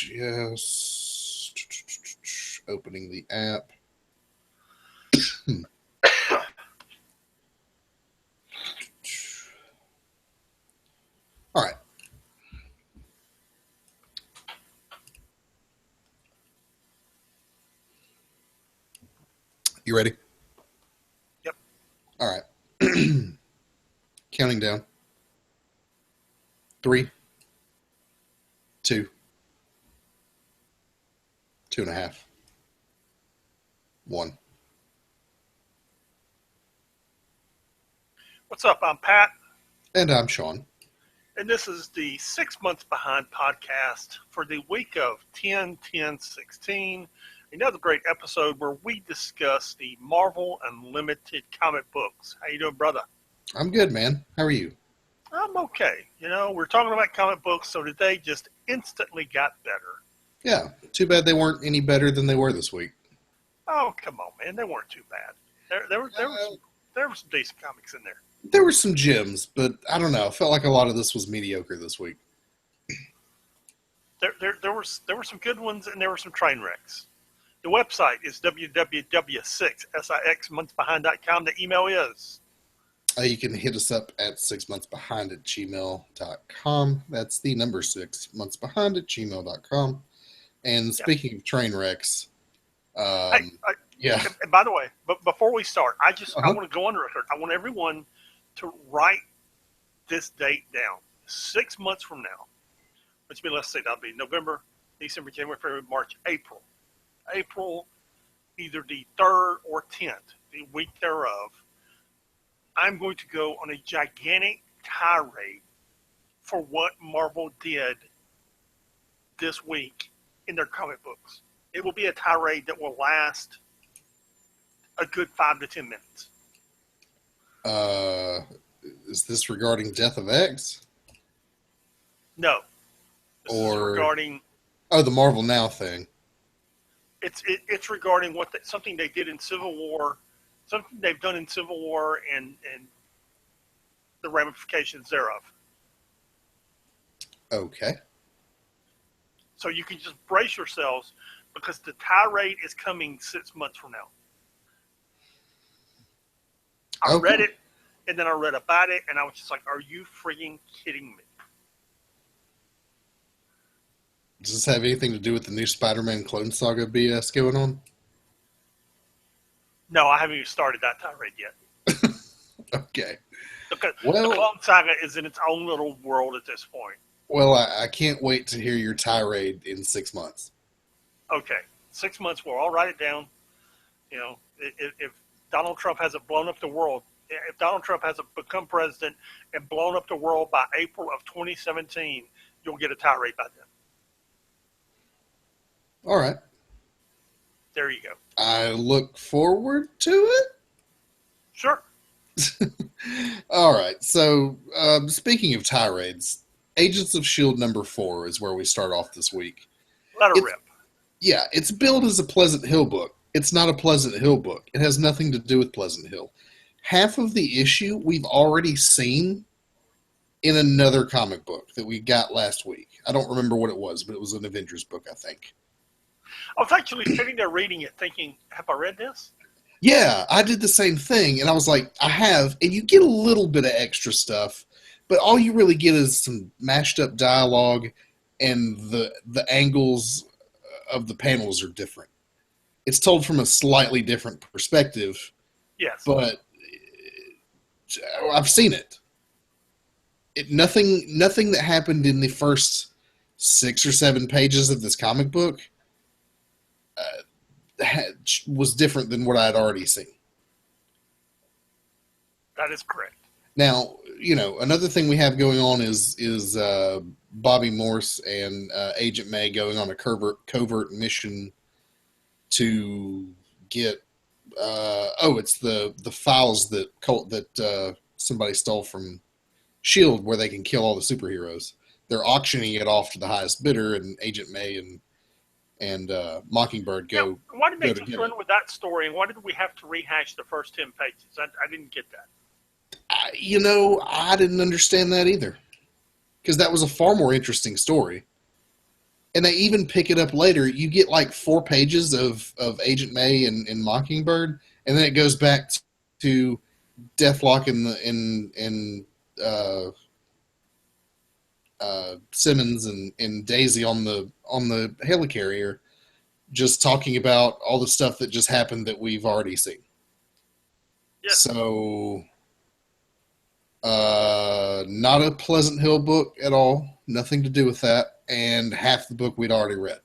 Yes. Opening the app. All right. You ready? Yep. All right. Counting down. 3, 2, 2.5, 1. What's up? I'm Pat, And I'm Sean. and this is the 6 months behind podcast for the week of 10/10/16. Another great episode where we discuss the Marvel Unlimited comic books. How you doing, brother? I'm good, man. How are you? I'm okay. We're talking about comic books, so today just instantly got better. Yeah. Too bad they weren't any better than they were this week. Oh, come on, man. They weren't too bad. Uh, There were some decent comics in there. there were some gems, but I don't know. I felt like a lot of this was mediocre this week. There were some good ones, and there were some train wrecks. The website is www.6sixmonthsbehind.com. The email is. You can hit us up at 6monthsbehind at gmail.com. That's the number 6monthsbehind at gmail.com. And Yeah. speaking of train wrecks, Hey, yeah. and by the way, but before we start, I Uh-huh. want to go on record. I want everyone to write this date down. 6 months from now, which means let's say that'll be November, December, January, February, March, April. April, either the 3rd or 10th, the week thereof. I'm going to go on a gigantic tirade for what Marvel did this week in their comic books. It will be a tirade that will last a good 5 to 10 minutes. Uh, is this regarding Death of X? No, this is Or, regarding oh, the Marvel Now thing? it's regarding something they did in Civil War, something they've done in Civil War, and the ramifications thereof. Okay. So you can just brace yourselves because the tirade is coming 6 months from now. I read Okay. it, and then I read about it, and I was just like, "Are you freaking kidding me?" Does this have anything to do with the new Spider-Man Clone Saga BS going on? No, I haven't even started that tirade yet. Okay. The Well, Clone Saga is in its own little world at this point. I can't wait to hear your tirade in 6 months. Okay, 6 months, we'll all write it down. If Donald Trump hasn't blown up the world, if Donald Trump hasn't become president and blown up the world by April of 2017, you'll get a tirade by then. All right. There you go. I look forward to Sure. it. All right. So, speaking of tirades, Agents of S.H.I.E.L.D. number 4 is where we start off this week. Let her It's rip. Yeah, it's billed as a Pleasant Hill book. It's not a Pleasant Hill book. It has nothing to do with Pleasant Hill. Half of the issue we've already seen in another comic book that we got last week. I don't remember what it was, but it was an Avengers book, I think. I was actually sitting there reading it thinking, have I read this? Yeah, I did the same thing, and I was like, I have, and you get a little bit of extra stuff, but all you really get is some mashed up dialogue, and the angles of the panels are different. It's told from a slightly different perspective, Yes. but I've seen it. Nothing that happened in the first 6 or 7 pages of this comic book was different than what I had already seen. That is correct. Now, another thing we have going on is Bobby Morse and Agent May going on a covert mission to get. It's the files that somebody stole from Shield, where they can kill all the superheroes. They're auctioning it off to the highest bidder, and Agent May and Mockingbird Yeah. go Why did they to just get it. run with that story, and why did we have to rehash the first 10 pages? I didn't get that. I didn't understand that either, because that was a far more interesting story. And they even pick it up later. You get like 4 pages of Agent May and Mockingbird, and then it goes back to Deathlock and Simmons and Daisy on the helicarrier, just talking about all the stuff that just happened that we've already seen. Yes. So, not a Pleasant Hill book at all. Nothing to do with that. And half the book we'd already read.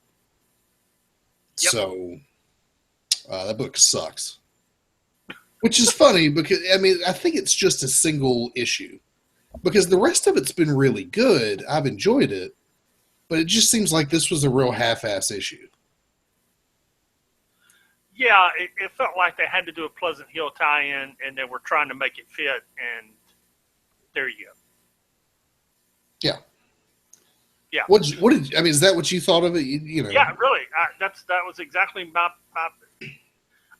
Yep. So, that book sucks. Which is funny because, I mean, I think it's just a single issue. Because the rest of it's been really good. I've enjoyed it. But it just seems like this was a real half-ass issue. Yeah, it felt like they had to do a Pleasant Hill tie-in, and they were trying to make it fit, and there you go. Yeah. Yeah. What did I mean? Is that what you thought of it? You know. Yeah, really. That was exactly my.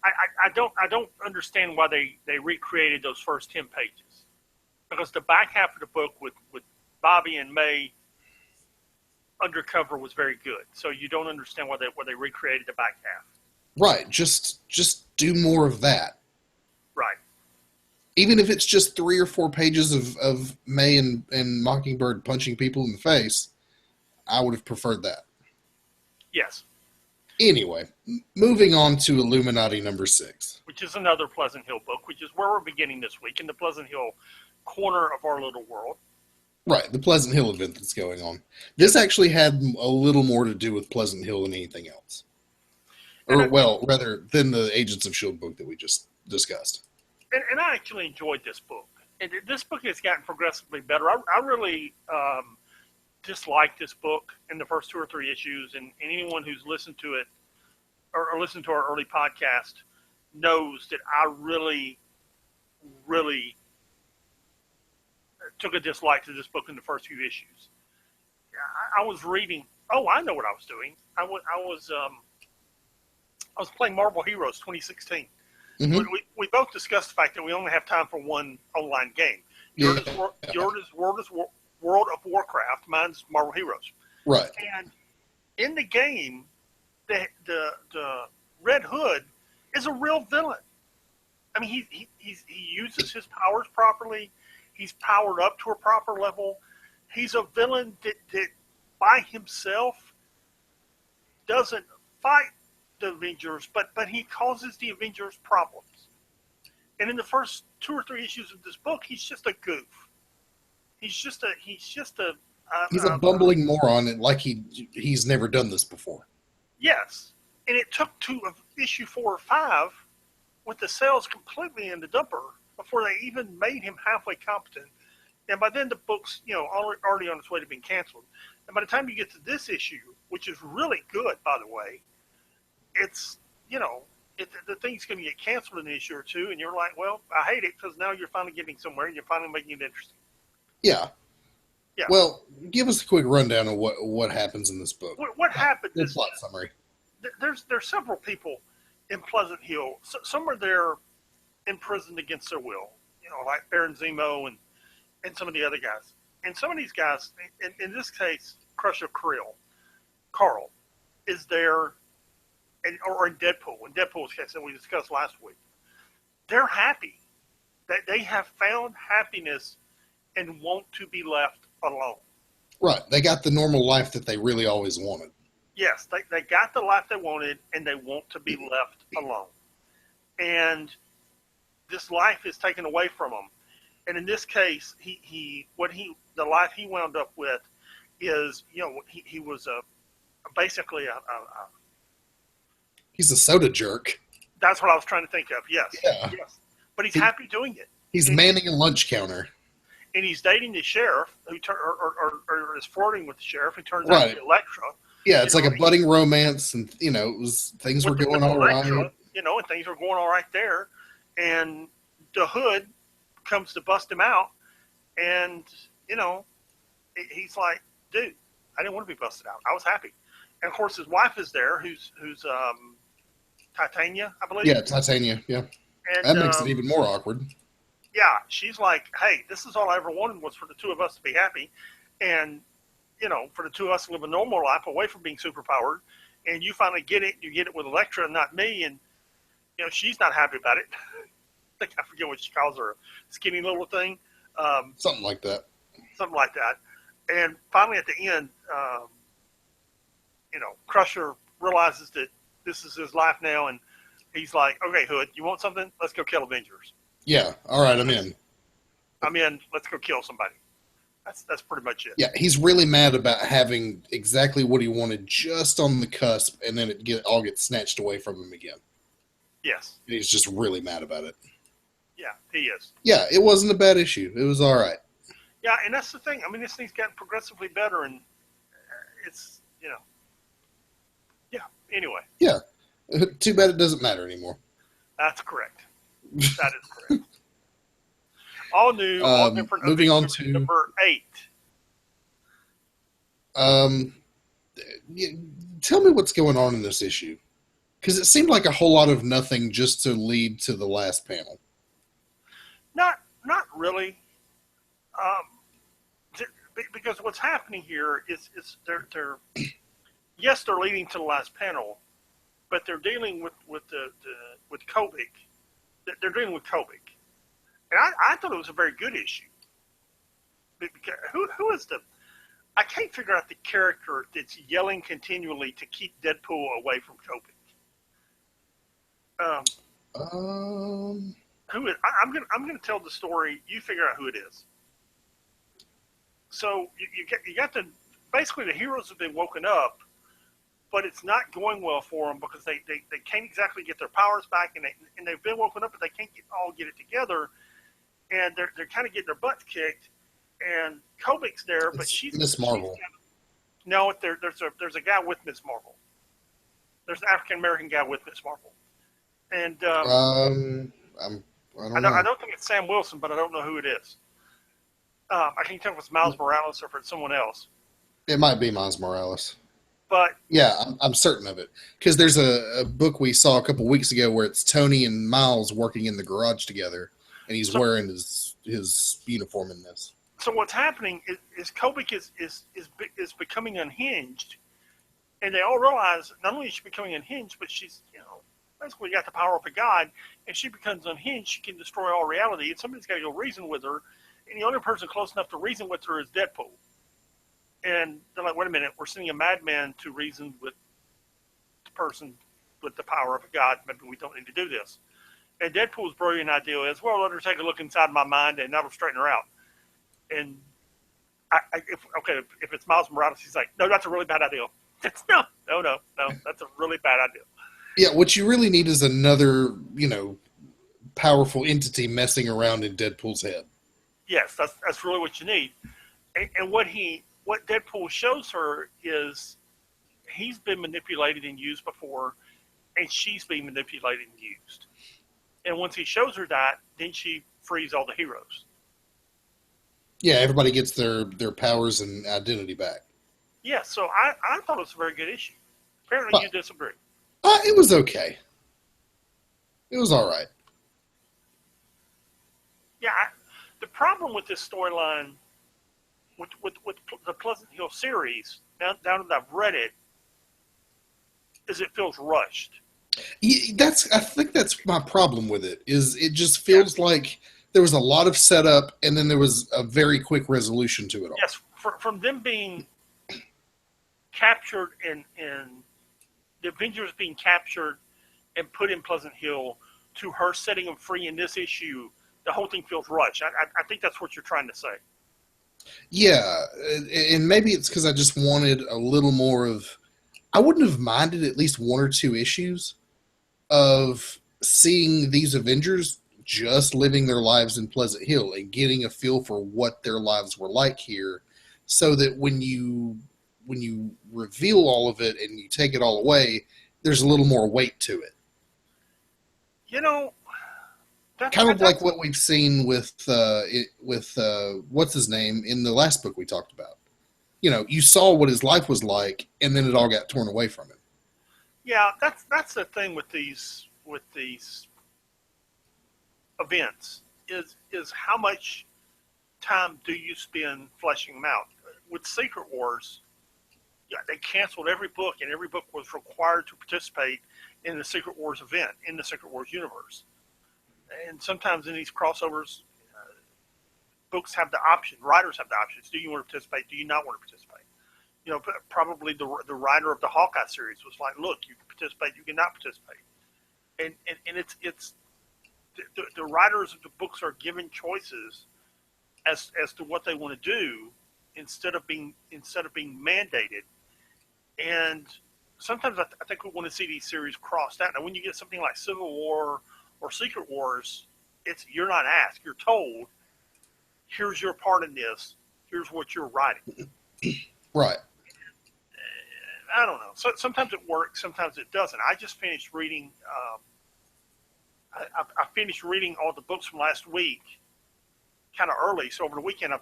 I don't understand why they recreated those first 10 pages, because the back half of the book with Bobby and May undercover was very good. So you don't understand why they recreated the back half. Right. Just do more of that. Right. Even if it's just 3 or 4 pages of May and Mockingbird punching people in the face, I would have preferred that. Yes. Anyway, moving on to Illuminati number 6. Which is another Pleasant Hill book, which is where we're beginning this week, in the Pleasant Hill corner of our little world. Right, the Pleasant Hill event that's going on. This actually had a little more to do with Pleasant Hill than anything else. Or, well, rather, than the Agents of S.H.I.E.L.D. book that we just discussed. And I actually enjoyed this book. And this book has gotten progressively better. I really disliked this book in the first 2 or 3 issues, and anyone who's listened to it or listened to our early podcast knows that I really, really took a dislike to this book in the first few issues. I was reading. Oh, I know what I was doing. I was playing Marvel Heroes 2016. Mm-hmm. We both discussed the fact that we only have time for one online game. Yours is World of Warcraft. Mine's Marvel Heroes. Right. And in the game, the Red Hood is a real villain. I mean, he uses his powers properly. He's powered up to a proper level. He's a villain that by himself doesn't fight the Avengers, but he causes the Avengers problems. And in the first 2 or 3 issues of this book, he's just a goof. He's a bumbling moron, like he's never done this before. Yes, and it took to issue 4 or 5 with the sales completely in the dumper before they even made him halfway competent. And by then the book's already on its way to being canceled. And by the time you get to this issue, which is really good, by the way, it's the thing's going to get canceled in an issue or 2, and you're like, well, I hate it because now you're finally getting somewhere and you're finally making it interesting. Yeah. Yeah. Well, give us a quick rundown of what happens in this book. What happened? The plot summary. There's several people in Pleasant Hill. Some are there imprisoned against their will, like Baron Zemo and some of the other guys. And some of these guys, in this case, Crusher Carl, is there, or in Deadpool. In Deadpool's case that we discussed last week, they're happy. They have found happiness and want to be left alone. Right. They got the normal life that they really always wanted. Yes, they got the life they wanted, and they want to be left alone. And this life is taken away from them. And in this case, the life he wound up with is, he was basically he's a soda jerk. That's what I was trying to think of. Yes. Yeah. Yes. But he's happy doing it. He's manning a lunch counter. And he's dating the sheriff, who or is flirting with the sheriff, who turns out to be Elektra. Yeah, it's like a budding romance, and things were going all right. And things were going all right there. And the Hood comes to bust him out, and he's like, "Dude, I didn't want to be busted out. I was happy." And of course, his wife is there, who's Titania, I believe. Yeah, Titania. Yeah, and that makes it even more awkward. Yeah, she's like, "Hey, this is all I ever wanted was for the two of us to be happy," and for the two of us to live a normal life away from being superpowered, and you finally get it. You get it with Elektra, not me, and she's not happy about it. I forget what she calls her, skinny little thing. Something like that. Something like that. And finally, at the end, Crusher realizes that this is his life now, and he's like, "Okay, Hood, you want something? Let's go kill Avengers." Yeah. All right, I'm in. I'm in. Let's go kill somebody. That's pretty much it. Yeah, he's really mad about having exactly what he wanted just on the cusp, and then all gets snatched away from him again. Yes. And he's just really mad about it. Yeah, he is. Yeah, it wasn't a bad issue. It was all right. Yeah, and that's the thing. I mean, this thing's gotten progressively better, and it's, yeah, anyway. Yeah. Too bad it doesn't matter anymore. That's correct. That is correct. All new, all different. Moving on to number 8. Tell me what's going on in this issue, because it seemed like a whole lot of nothing just to lead to the last panel. Not really. Because what's happening here is they're yes, they're leading to the last panel, but they're dealing with Kobik. They're dealing with Kobik, and I thought it was a very good issue. Because who is I can't figure out the character that's yelling continually to keep Deadpool away from Kobik. Who is? I'm gonna tell the story. You figure out who it is. So you got basically the heroes have been woken up, but it's not going well for them because they can't exactly get their powers back, and they've been woken up, but they can't all get it together, and they're kind of getting their butts kicked. And Kobik's there, but she's Miss Marvel. No, there's a guy with Miss Marvel. There's an African American guy with Miss Marvel, and I don't think it's Sam Wilson, but I don't know who it is. I can't tell if it's Miles Morales or if it's someone else. It might be Miles Morales. But yeah, I'm certain of it, because there's a book we saw a couple weeks ago where it's Tony and Miles working in the garage together, and he's wearing his uniform in this. So what's happening is Kobik is becoming unhinged, and they all realize not only is she becoming unhinged, but she's basically got the power of a god, and she becomes unhinged. She can destroy all reality, and somebody's got to go reason with her, and the only person close enough to reason with her is Deadpool. And they're like, wait a minute, we're sending a madman to reason with the person with the power of a god. Maybe we don't need to do this. And Deadpool's brilliant idea is, well, let her take a look inside my mind, and that'll straighten her out. And if it's Miles Morales, he's like, no, that's a really bad idea. No, that's a really bad idea. Yeah, what you really need is another, powerful entity messing around in Deadpool's head. Yes, that's really what you need. And what Deadpool shows her is he's been manipulated and used before, and she's being manipulated and used. And once he shows her that, then she frees all the heroes. Yeah, everybody gets their powers and identity back. Yeah, so I thought it was a very good issue. Apparently you disagree. It was okay. It was all right. Yeah, the problem with this storyline, with the Pleasant Hill series, now that I've read it, is it feels rushed. Yeah, I think that's my problem with it. Is it just feels like there was a lot of setup, and then there was a very quick resolution to it all. Yes, from them being captured and the Avengers being captured and put in Pleasant Hill to her setting them free in this issue, the whole thing feels rushed. I think that's what you're trying to say. Yeah, and maybe it's because I just wanted a little more of... I wouldn't have minded at least one or two issues of seeing these Avengers just living their lives in Pleasant Hill and getting a feel for what their lives were like here, so that when you reveal all of it and you take it all away, there's a little more weight to it. Kind of like what we've seen with what's his name in the last book we talked about. You saw what his life was like, and then it all got torn away from him. Yeah, that's the thing with these events is how much time do you spend fleshing them out? with Secret Wars, yeah, they canceled every book, and every book was required to participate in the Secret Wars event in the Secret Wars universe. And sometimes in these crossovers, books have the option. Writers have the options. Do you want to participate? Do you not want to participate? You know, probably the writer of the Hawkeye series was like, "Look, you can participate. You cannot participate." And it's the writers of the books are given choices as to what they want to do instead of being mandated. And sometimes I think we want to see these series crossed out. Now, when you get something like Civil War or Secret Wars, you're not asked. You're told, here's your part in this. Here's what you're writing. Right. I don't know. So sometimes it works. Sometimes it doesn't. I just finished reading. I finished reading all the books from last week, kind of early. So over the weekend, I've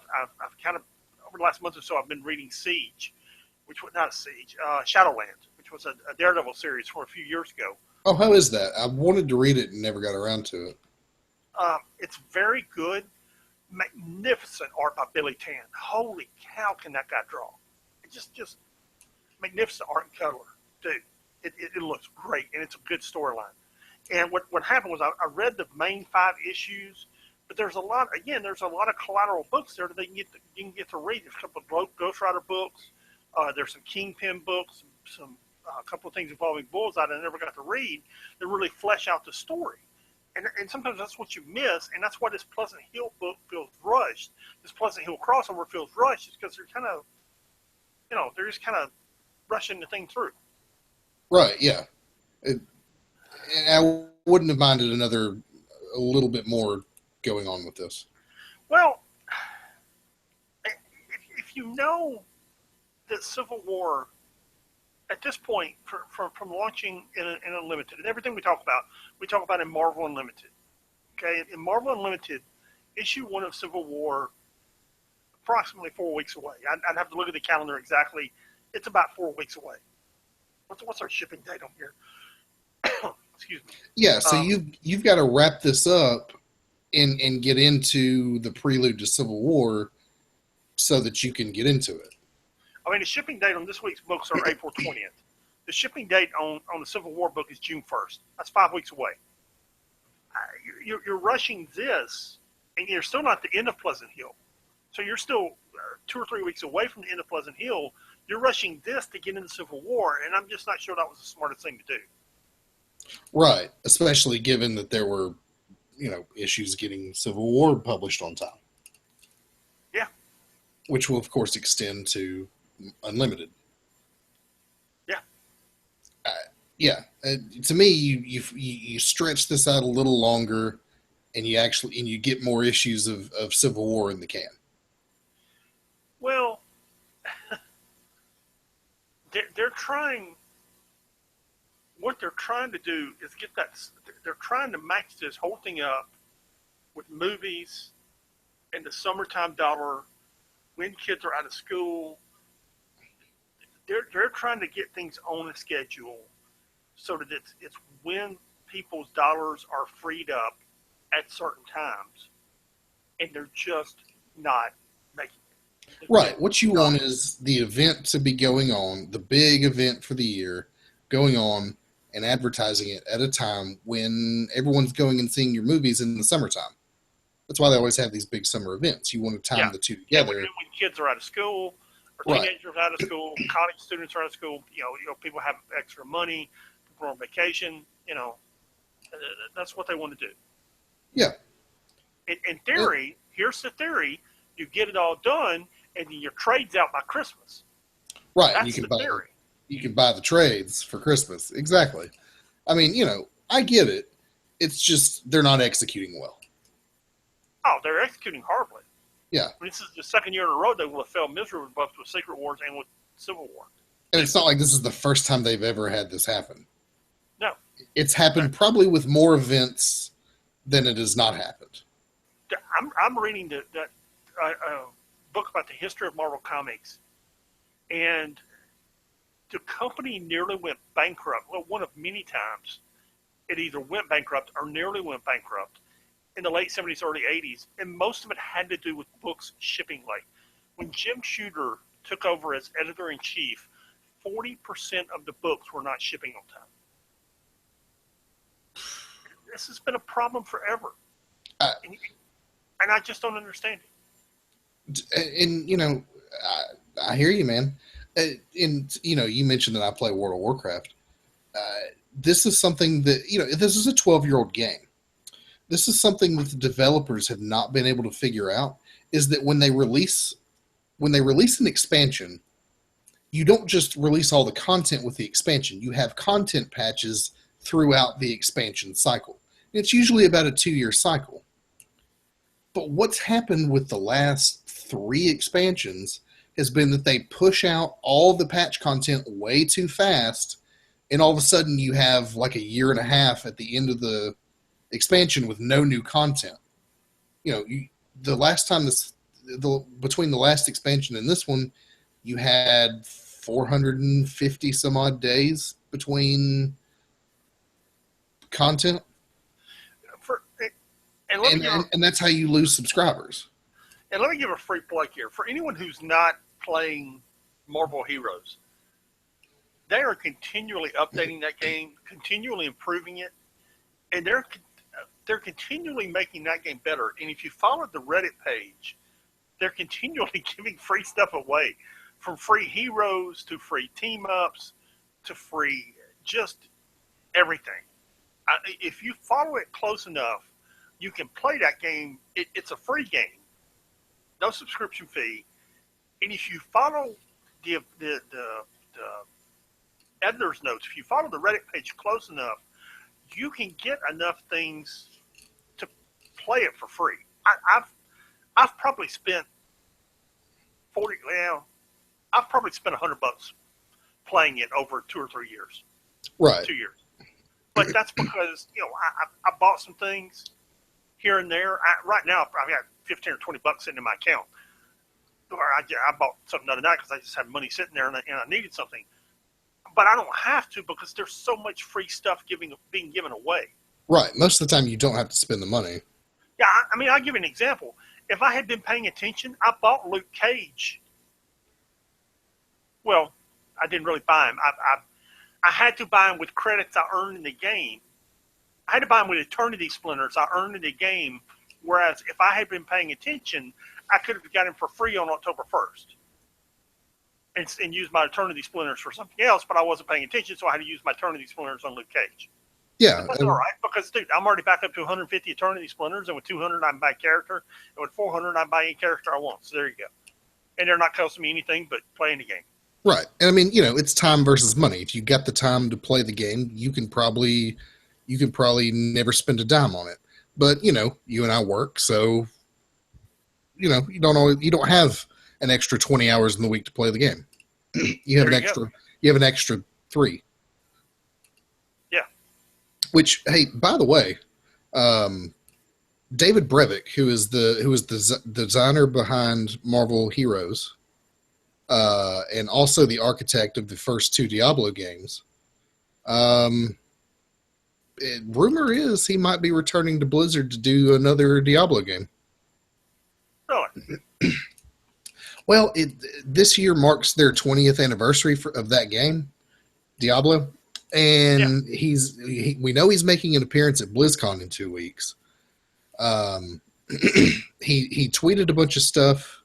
kind of over the last month or so, I've been reading Siege, which was not a Siege, Shadowland, which was a Daredevil series from a few years ago. Oh, how is that? I wanted to read it and never got around to it. It's very good. Magnificent art by Billy Tan. Holy cow, can that guy draw? Just magnificent art and color. Dude, it looks great, and it's a good storyline. And what happened was I read the main 5 issues, but there's a lot of collateral books there that you can get to read. There's a couple of Ghost Rider books. There's some Kingpin books, a couple of things involving Bullseye that I never got to read that really flesh out the story. And sometimes that's what you miss, and that's why this Pleasant Hill book feels rushed. This Pleasant Hill crossover feels rushed, is because they're kind of, they're just kind of rushing the thing through. Right, yeah. And I wouldn't have minded a little bit more going on with this. Well, if you know that Civil War, at this point, from launching in Unlimited, and everything we talk about in Marvel Unlimited. Okay, in Marvel Unlimited, issue 1 of Civil War, approximately 4 weeks away. I'd have to look at the calendar exactly. It's about 4 weeks away. What's our shipping date on here? Excuse me. Yeah, so you've got to wrap this up and get into the prelude to Civil War so that you can get into it. I mean, the shipping date on this week's books are April 20th. The shipping date on the Civil War book is June 1st. That's 5 weeks away. You're rushing this, and you're still not at the end of Pleasant Hill. So you're still 2 or 3 weeks away from the end of Pleasant Hill. You're rushing this to get into Civil War, and I'm just not sure that was the smartest thing to do. Right, especially given that there were, issues getting Civil War published on time. Yeah. Which will, of course, extend to Unlimited. Yeah. To me, you stretch this out a little longer, and you get more issues of Civil War in the can. Well, they're trying. What they're trying to do is get that. They're trying to match this whole thing up with movies and the summertime dollar when kids are out of school. They're trying to get things on a schedule so that it's when people's dollars are freed up at certain times, and they're just not making it. Right. What you want is the event to be going on, the big event for the year, going on and advertising it at a time when everyone's going and seeing your movies in the summertime. That's why they always have these big summer events. You want to time the two together. When kids are out of school, or teenagers are out of school, college students are out of school, people have extra money, people are on vacation, that's what they want to do. Yeah. In theory, here's the theory, you get it all done, and then your trade's out by Christmas. Right. That's the theory. You can buy the trades for Christmas. Exactly. I mean, I get it. It's just they're not executing well. Oh, they're executing horribly. Yeah. I mean, this is the second year in a row they will have failed miserably both with Secret Wars and with Civil War. And it's not like this is the first time they've ever had this happen. No. It's happened probably with more events than it has not happened. I'm reading that book about the history of Marvel Comics, and the company nearly went bankrupt. Well, one of many times it either went bankrupt or nearly went bankrupt in the late 70s, early 80s, and most of it had to do with books shipping late. When Jim Shooter took over as editor-in-chief, 40% of the books were not shipping on time. This has been a problem forever. And I just don't understand it. And, I hear you, man. And, you mentioned that I play World of Warcraft. This is something that, this is a 12-year-old game. This is something that the developers have not been able to figure out, is that when they release an expansion, you don't just release all the content with the expansion. You have content patches throughout the expansion cycle. It's usually about a 2-year cycle. But what's happened with the last 3 expansions has been that they push out all the patch content way too fast, and all of a sudden you have like a year and a half at the end of the expansion with no new content. The last time between the last expansion and this one, you had 450 some odd days between content. And that's how you lose subscribers. And let me give a free plug here. For anyone who's not playing Marvel Heroes, they are continually updating that game, continually improving it, and they're continually making that game better. And if you follow the Reddit page, they're continually giving free stuff away, from free heroes to free team-ups to free just everything. If you follow it close enough, you can play that game. It's a free game, no subscription fee. And if you follow the editor's notes, if you follow the Reddit page close enough, you can get enough things to play it for free. I've probably spent I've probably spent $100 playing it over 2 or 3 years. Right. 2 years. But that's because, I bought some things here and there. Right now, I've got 15 or 20 bucks sitting in my account. Or I bought something the other night because I just had money sitting there and I needed something. But I don't have to, because there's so much free stuff being given away. Right. Most of the time, you don't have to spend the money. Yeah, I'll give you an example. If I had been paying attention, I bought Luke Cage. Well, I didn't really buy him. I had to buy him with credits I earned in the game. I had to buy him with Eternity Splinters I earned in the game, whereas if I had been paying attention, I could have got him for free on October 1st and used my Eternity Splinters for something else, but I wasn't paying attention, so I had to use my Eternity Splinters on Luke Cage. Yeah. That's all right, because, dude, I'm already back up to 150 Eternity Splinters, and with 200, I can buy a character, and with 400, I can buy any character I want. So there you go. And they're not costing me anything but playing the game. Right. And it's time versus money. If you got the time to play the game, you can probably never spend a dime on it. But, you and I work, so, you don't have an extra 20 hours in the week to play the game. You have an extra 3. Yeah. Which, hey, by the way, David Brevik, who is the designer behind Marvel Heroes, and also the architect of the first 2 Diablo games, rumor is he might be returning to Blizzard to do another Diablo game. Really? Well, this year marks their 20th anniversary of that game, Diablo, and we know he's making an appearance at BlizzCon in 2 weeks. He tweeted a bunch of stuff,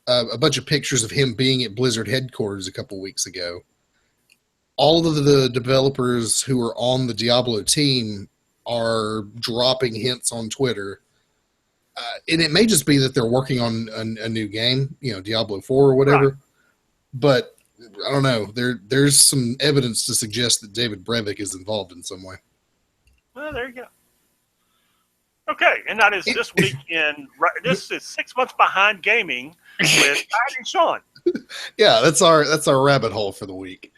a bunch of pictures of him being at Blizzard headquarters a couple weeks ago. All of the developers who are on the Diablo team are dropping hints on Twitter. And it may just be that they're working on a new game, Diablo 4 or whatever. Right. But I don't know. There's some evidence to suggest that David Brevik is involved in some way. Well, there you go. Okay, and that is this weekend. This is 6 months behind gaming with Pat and Sean. Yeah, that's our rabbit hole for the week.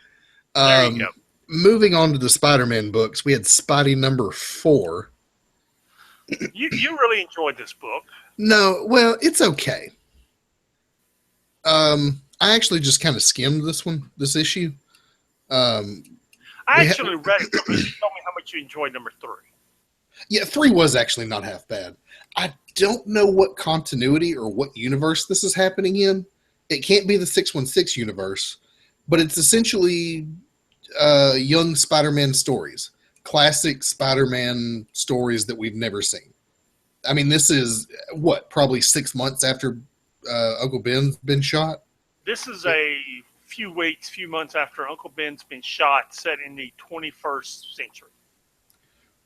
There you go. Moving on to the Spider-Man books, we had Spidey number 4. You really enjoyed this book. No, well, it's okay. I actually just kind of skimmed this issue. I actually read it because you told me how much you enjoyed number 3. Yeah, 3 was actually not half bad. I don't know what continuity or what universe this is happening in. it can't be the 616 universe, but it's essentially young Spider-Man stories, classic Spider-Man stories that we've never seen. I mean, this is what, probably 6 months after Uncle Ben's been shot. This is a few months after Uncle Ben's been shot, set in the 21st century.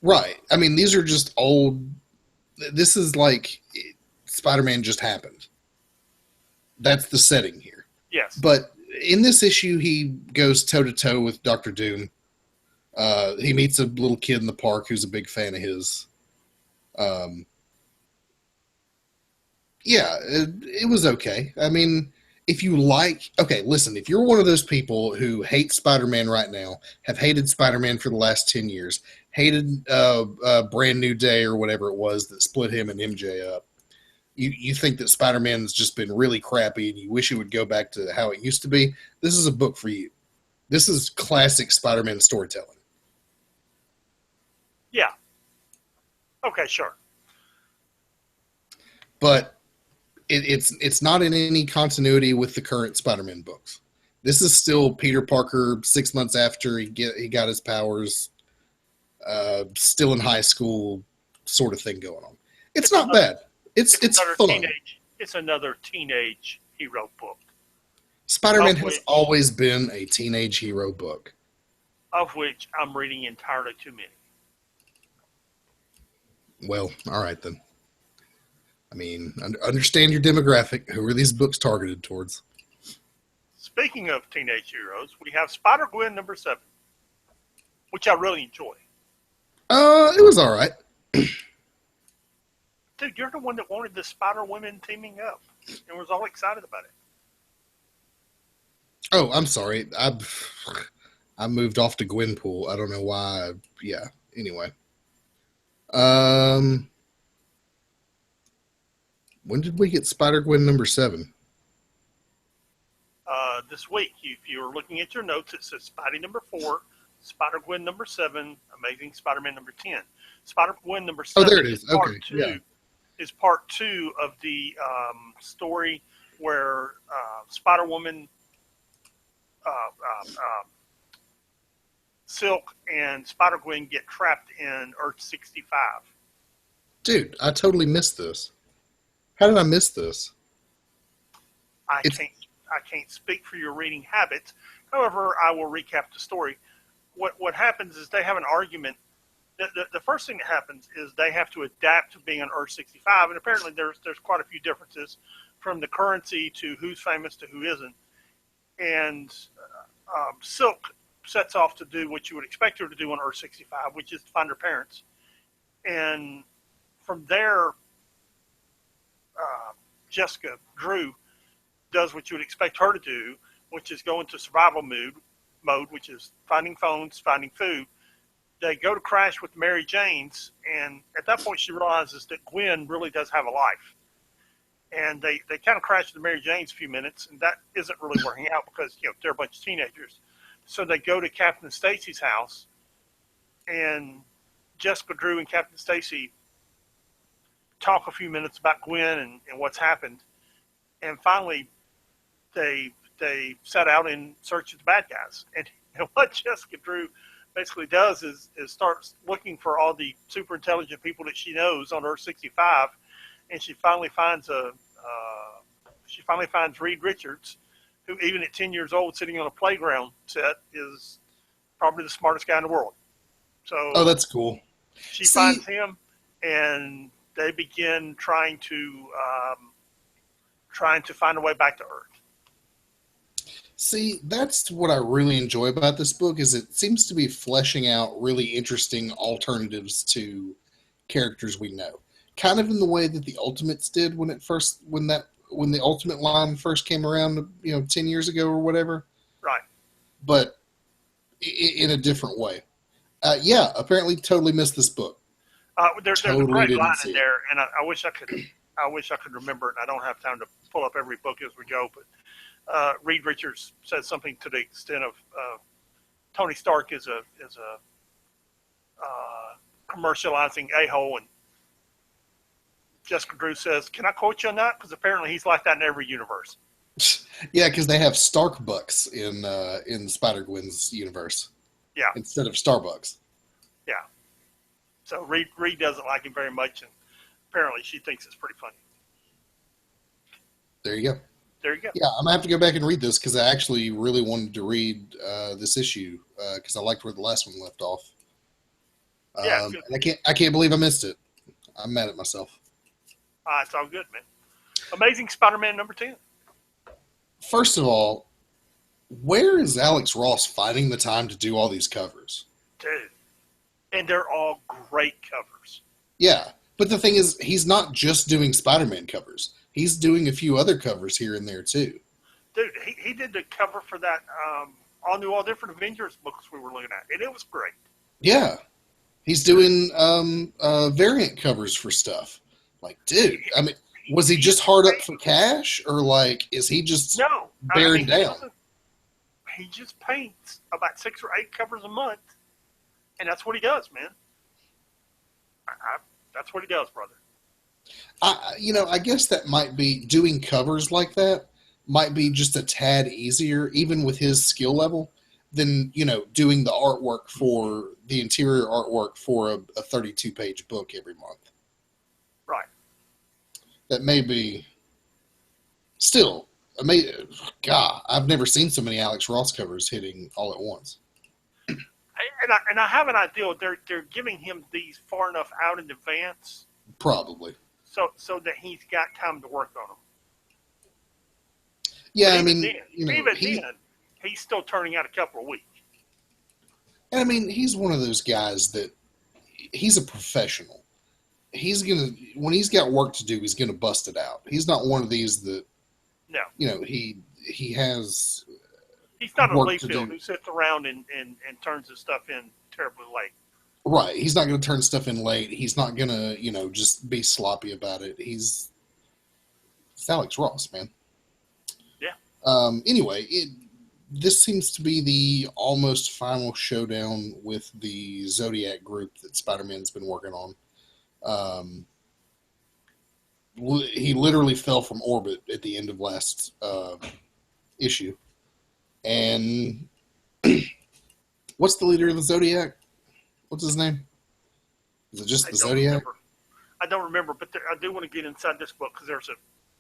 Right. I mean, these are just old. This is like Spider-Man just happened. That's the setting here. Yes. But in this issue, he goes toe to toe with Doctor Doom. He meets a little kid in the park who's a big fan of his. Yeah, it was okay. I mean, if you like, okay, listen, if you're one of those people who hate Spider-Man right now, have hated Spider-Man for the last 10 years, hated Brand New Day or whatever it was that split him and MJ up, you think that Spider-Man's just been really crappy and you wish it would go back to how it used to be, this is a book for you. This is classic Spider-Man storytelling. Yeah. Okay, sure. But it's not in any continuity with the current Spider-Man books. This is still Peter Parker 6 months after he got his powers, still in high school, sort of thing going on. It's not bad. It's fun. It's another teenage hero book. Spider-Man has always been a teenage hero book, of which I'm reading entirely too many. Well, all right then. I mean, understand your demographic. Who are these books targeted towards? Speaking of teenage heroes, we have Spider-Gwen number 7, which I really enjoy. It was all right. Dude, you're the one that wanted the Spider-Women teaming up and was all excited about it. Oh, I'm sorry. I moved off to Gwenpool. I don't know why. Yeah. Anyway. When did we get Spider-Gwen number 7? This week. If you're looking at your notes, it says Spidey number 4, Spider-Gwen number 7, Amazing Spider-Man number 10. Spider-Gwen number 7 there it is. Okay. Is part 2 of the story where Spider-Woman, Silk, and Spider-Gwen get trapped in Earth 65. Dude, I totally missed this. How did I miss this? I can't speak for your reading habits. However, I will recap the story. What happens is they have an argument. The first thing that happens is they have to adapt to being on Earth 65, and apparently there's quite a few differences from the currency to who's famous to who isn't. And Silk sets off to do what you would expect her to do on Earth 65, which is to find her parents. And from there, Jessica Drew does what you would expect her to do, which is go into survival mode, which is finding phones, finding food. They go to crash with Mary Jane's, and at that point she realizes that Gwen really does have a life. And they kind of crash with Mary Jane's a few minutes, and that isn't really working out because they're a bunch of teenagers. So they go to Captain Stacy's house, and Jessica Drew and Captain Stacy talk a few minutes about Gwen and what's happened. And finally, they set out in search of the bad guys. And what Jessica Drew basically does is starts looking for all the super intelligent people that she knows on Earth 65, and she finally finds Reed Richards, who even at 10 years old, sitting on a playground set, is probably the smartest guy in the world. So, that's cool. She finds him, and they begin trying to find a way back to Earth. See, that's what I really enjoy about this book, is it seems to be fleshing out really interesting alternatives to characters we know. Kind of in the way that the Ultimates did when the Ultimate line first came around, 10 years ago or whatever. Right. But in a different way. Apparently totally missed this book. There's a great line in there, and I wish I could remember it. I don't have time to pull up every book as we go, but Reed Richards says something to the extent of Tony Stark is a commercializing a-hole, and Jessica Drew says, "Can I quote you on that? Because apparently he's like that in every universe." Yeah, because they have Starbucks in Spider-Gwen's universe Yeah, instead of Starbucks. yeah. So Reed doesn't like him very much, and apparently she thinks it's pretty funny. There you go. There you go. Yeah, I'm gonna have to go back and read this because I actually really wanted to read this issue because I liked where the last one left off. Yeah, And I can't believe I missed it. I'm mad at myself. it's all good, man. Amazing Spider-Man number 10. First of all, where is Alex Ross finding the time to do all these covers? Dude. And they're all great covers. Yeah, but the thing is, he's not just doing Spider-Man covers. He's doing a few other covers here and there too. Dude, he did the cover for that All New, All Different Avengers books we were looking at, and it was great. Yeah, he's doing variant covers for stuff. Like, dude, I mean, was he just hard up for cash, or like, is he just bearing down? He just paints about 6 or 8 covers a month, and that's what he does, man. That's what he does, brother. I guess that might be doing covers like that might be just a tad easier, even with his skill level, than doing the artwork for the interior artwork for a 32-page book every month. Right. That may be still amazing. God, I've never seen so many Alex Ross covers hitting all at once. And I have an idea. They're giving him these far enough out in advance, Probably. so that he's got time to work on them. Yeah, But I mean, then, he's still turning out a couple of weeks. And I mean, he's one of those guys that he's a professional. When he's got work to do, he's gonna bust it out. He's not one of these that, No. he has. He's not a work Layfield to do. who sits around and turns his stuff in terribly late. Right. He's not going to turn stuff in late. He's not going to, just be sloppy about it. It's Alex Ross, man. Yeah. Anyway, this seems to be the almost final showdown with the Zodiac group that Spider-Man's been working on. He literally fell from orbit at the end of last issue. And what's the leader of the Zodiac? What's his name? Is it just the Zodiac? I don't remember, but I do want to get inside this book because there's a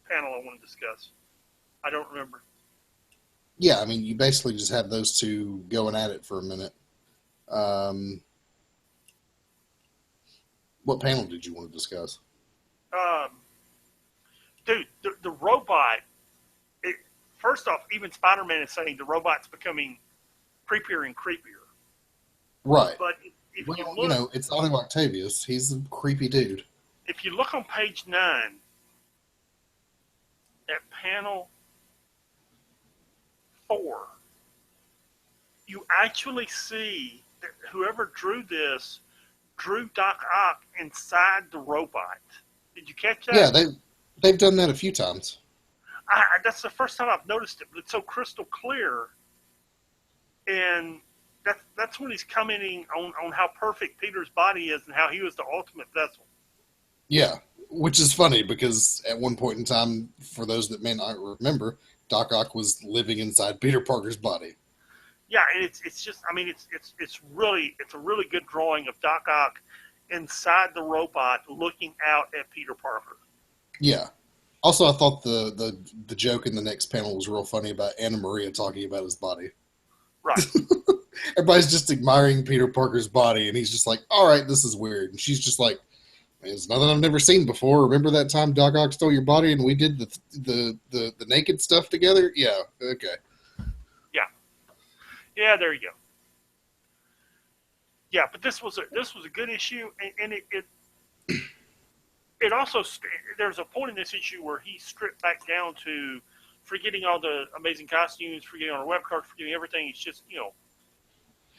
panel I want to discuss. I don't remember. Yeah, I mean, you basically just have those two going at it for a minute. What panel did you want to discuss? Dude, the robot. First off, even Spider-Man is saying the robot's becoming creepier and creepier. Right. But if you look, it's Otto Octavius. He's a creepy dude. If you look on page 9, at panel 4, you actually see that whoever drew this drew Doc Ock inside the robot. Did you catch that? Yeah, they've done that a few times. That's the first time I've noticed it, but it's so crystal clear. And that's when he's commenting on how perfect Peter's body is and how he was the ultimate vessel. Yeah, which is funny because at one point in time, for those that may not remember, Doc Ock was living inside Peter Parker's body. Yeah, and it's just, I mean, it's a really good drawing of Doc Ock inside the robot looking out at Peter Parker. Yeah. Also, I thought the joke in the next panel was real funny about Anna Maria talking about his body. Right. Everybody's just admiring Peter Parker's body, and he's just like, all right, this is weird. And she's just like, it's nothing I've never seen before. Remember that time Doc Ock stole your body and we did the naked stuff together? Yeah, okay. Yeah, there you go. Yeah, but this was a good issue, and it also, there's a point in this issue where he stripped back down to forgetting all the amazing costumes, forgetting all the web cards, forgetting everything. It's just,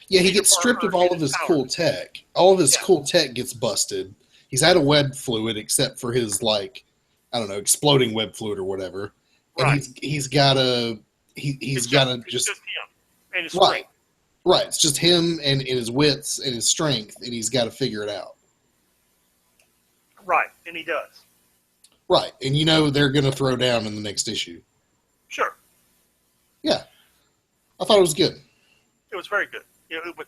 Yeah, he gets stripped of all of his cool tech. All of his cool tech gets busted. He's out of web fluid except for his, exploding web fluid or whatever. And right. he's got to just him and his right. strength. Right. It's just him and his wits and his strength, and he's got to figure it out. Right, and he does. Right, and they're going to throw down in the next issue. Sure. Yeah, I thought it was good. It was very good.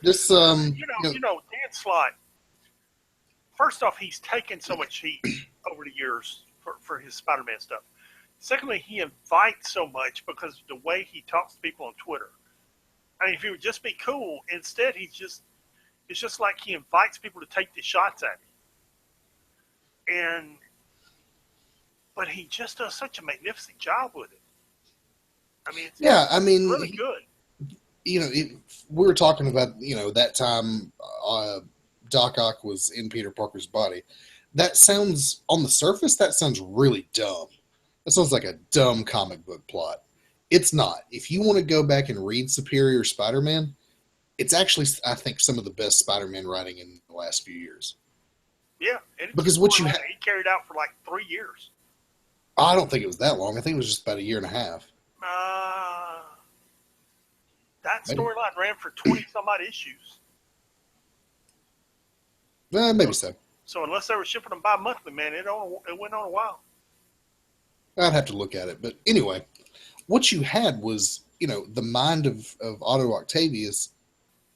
This, Dan Slott. First off, he's taken so much heat over the years for his Spider-Man stuff. Secondly, he invites so much because of the way he talks to people on Twitter. I mean, if he would just be cool, instead it's just like he invites people to take the shots at him. But he just does such a magnificent job with it. I mean, it's really good. We were talking about, that time Doc Ock was in Peter Parker's body. That sounds, on the surface, that sounds really dumb. That sounds like a dumb comic book plot. It's not. If you want to go back and read Superior Spider-Man, it's actually, I think, some of the best Spider-Man writing in the last few years. Yeah. Because what he carried out for like 3 years. I don't think it was that long. I think it was just about a year and a half. That storyline ran for 20-some-odd issues. Maybe so. So unless they were shipping them bi-monthly, man, it went on a while. I'd have to look at it. But anyway, what you had was, the mind of Otto Octavius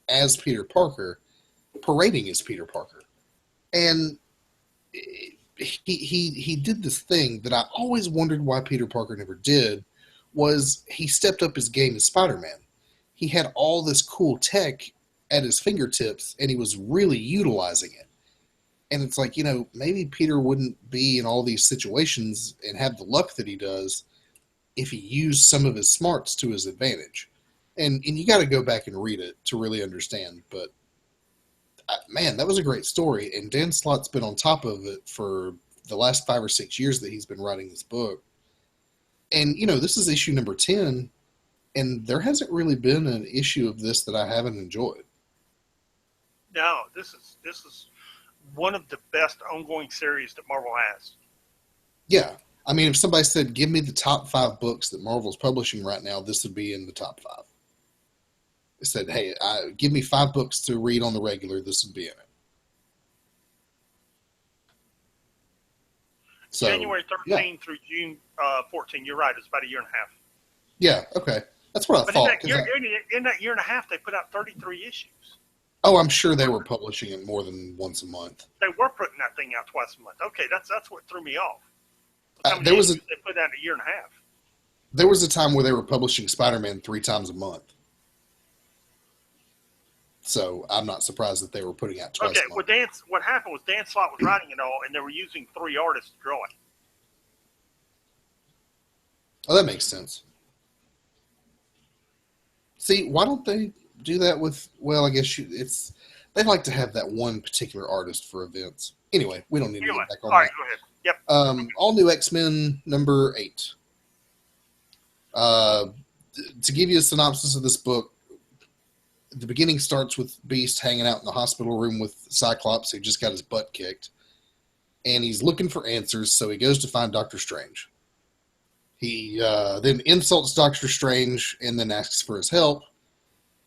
as Peter Parker, parading as Peter Parker. And he did this thing that I always wondered why Peter Parker never did, was he stepped up his game as Spider-Man. He had all this cool tech at his fingertips, and he was really utilizing it. And it's like, maybe Peter wouldn't be in all these situations and have the luck that he does if he used some of his smarts to his advantage. And you got to go back and read it to really understand. But, man, that was a great story. And Dan Slott's been on top of it for the last 5 or 6 years that he's been writing this book. And, this is issue number 10, and there hasn't really been an issue of this that I haven't enjoyed. No, this is one of the best ongoing series that Marvel has. Yeah. I mean, if somebody said, give me the top 5 books that Marvel's publishing right now, this would be in the top 5. They said, hey, give me 5 books to read on the regular, this would be in it. So, January 13 through June 14, you're right, it's about a year and a half. Yeah, okay. That's what I thought. In that year and a half, they put out 33 issues. Oh, I'm sure they were publishing it more than once a month. They were putting that thing out twice a month. Okay, that's what threw me off. They put out a year and a half. There was a time where they were publishing Spider-Man 3 times a month. So I'm not surprised that they were putting out twice a month. Well, what happened was Dan Slott was writing it all, and they were using 3 artists to draw it. Oh, that makes sense. See, why don't they do that with, well, I guess they like to have that one particular artist for events. Anyway, we don't need to get back on that. All right, go ahead. Yep. All New X-Men number 8. To give you a synopsis of this book, the beginning starts with Beast hanging out in the hospital room with Cyclops, who just got his butt kicked. And he's looking for answers, so he goes to find Doctor Strange. He then insults Doctor Strange and then asks for his help,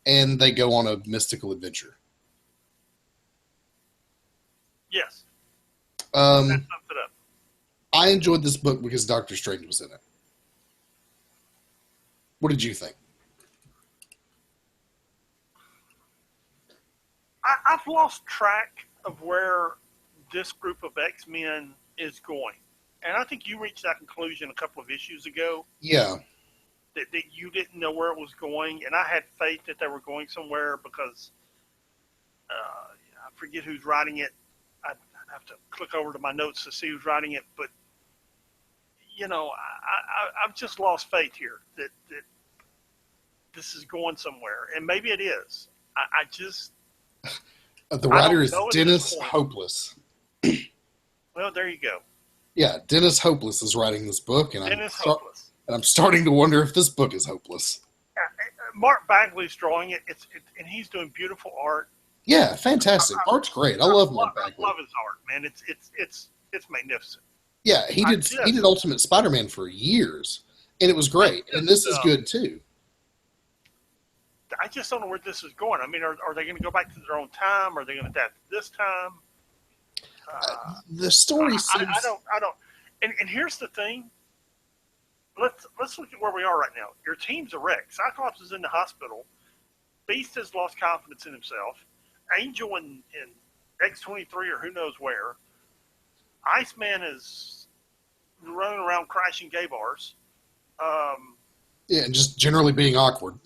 and they go on a mystical adventure. Yes. That sums it up. I enjoyed this book because Doctor Strange was in it. What did you think? I've lost track of where this group of X-Men is going. And I think you reached that conclusion a couple of issues ago. Yeah. That you didn't know where it was going. And I had faith that they were going somewhere because I forget who's writing it. I'd have to click over to my notes to see who's writing it. But, I've just lost faith here that this is going somewhere. And maybe it is. I just... The writer is Dennis Hopeless. Well, there you go. Yeah, Dennis Hopeless is writing this book, and Hopeless. And I'm starting to wonder if this book is hopeless. Mark Bagley's drawing it, and he's doing beautiful art. Yeah, fantastic. Art's great. I love Mark Bagley. I love his art, man. It's magnificent. Yeah, he did Ultimate Spider-Man for years, and it was great. And this is good too. I just don't know where this is going. I mean, are they going to go back to their own time? Are they going to adapt this time? The story seems... I don't. And here's the thing. let's look at where we are right now. Your team's a wreck. Cyclops is in the hospital. Beast has lost confidence in himself. Angel in X-23 or who knows where. Iceman is running around crashing gay bars. Yeah, and just generally being awkward.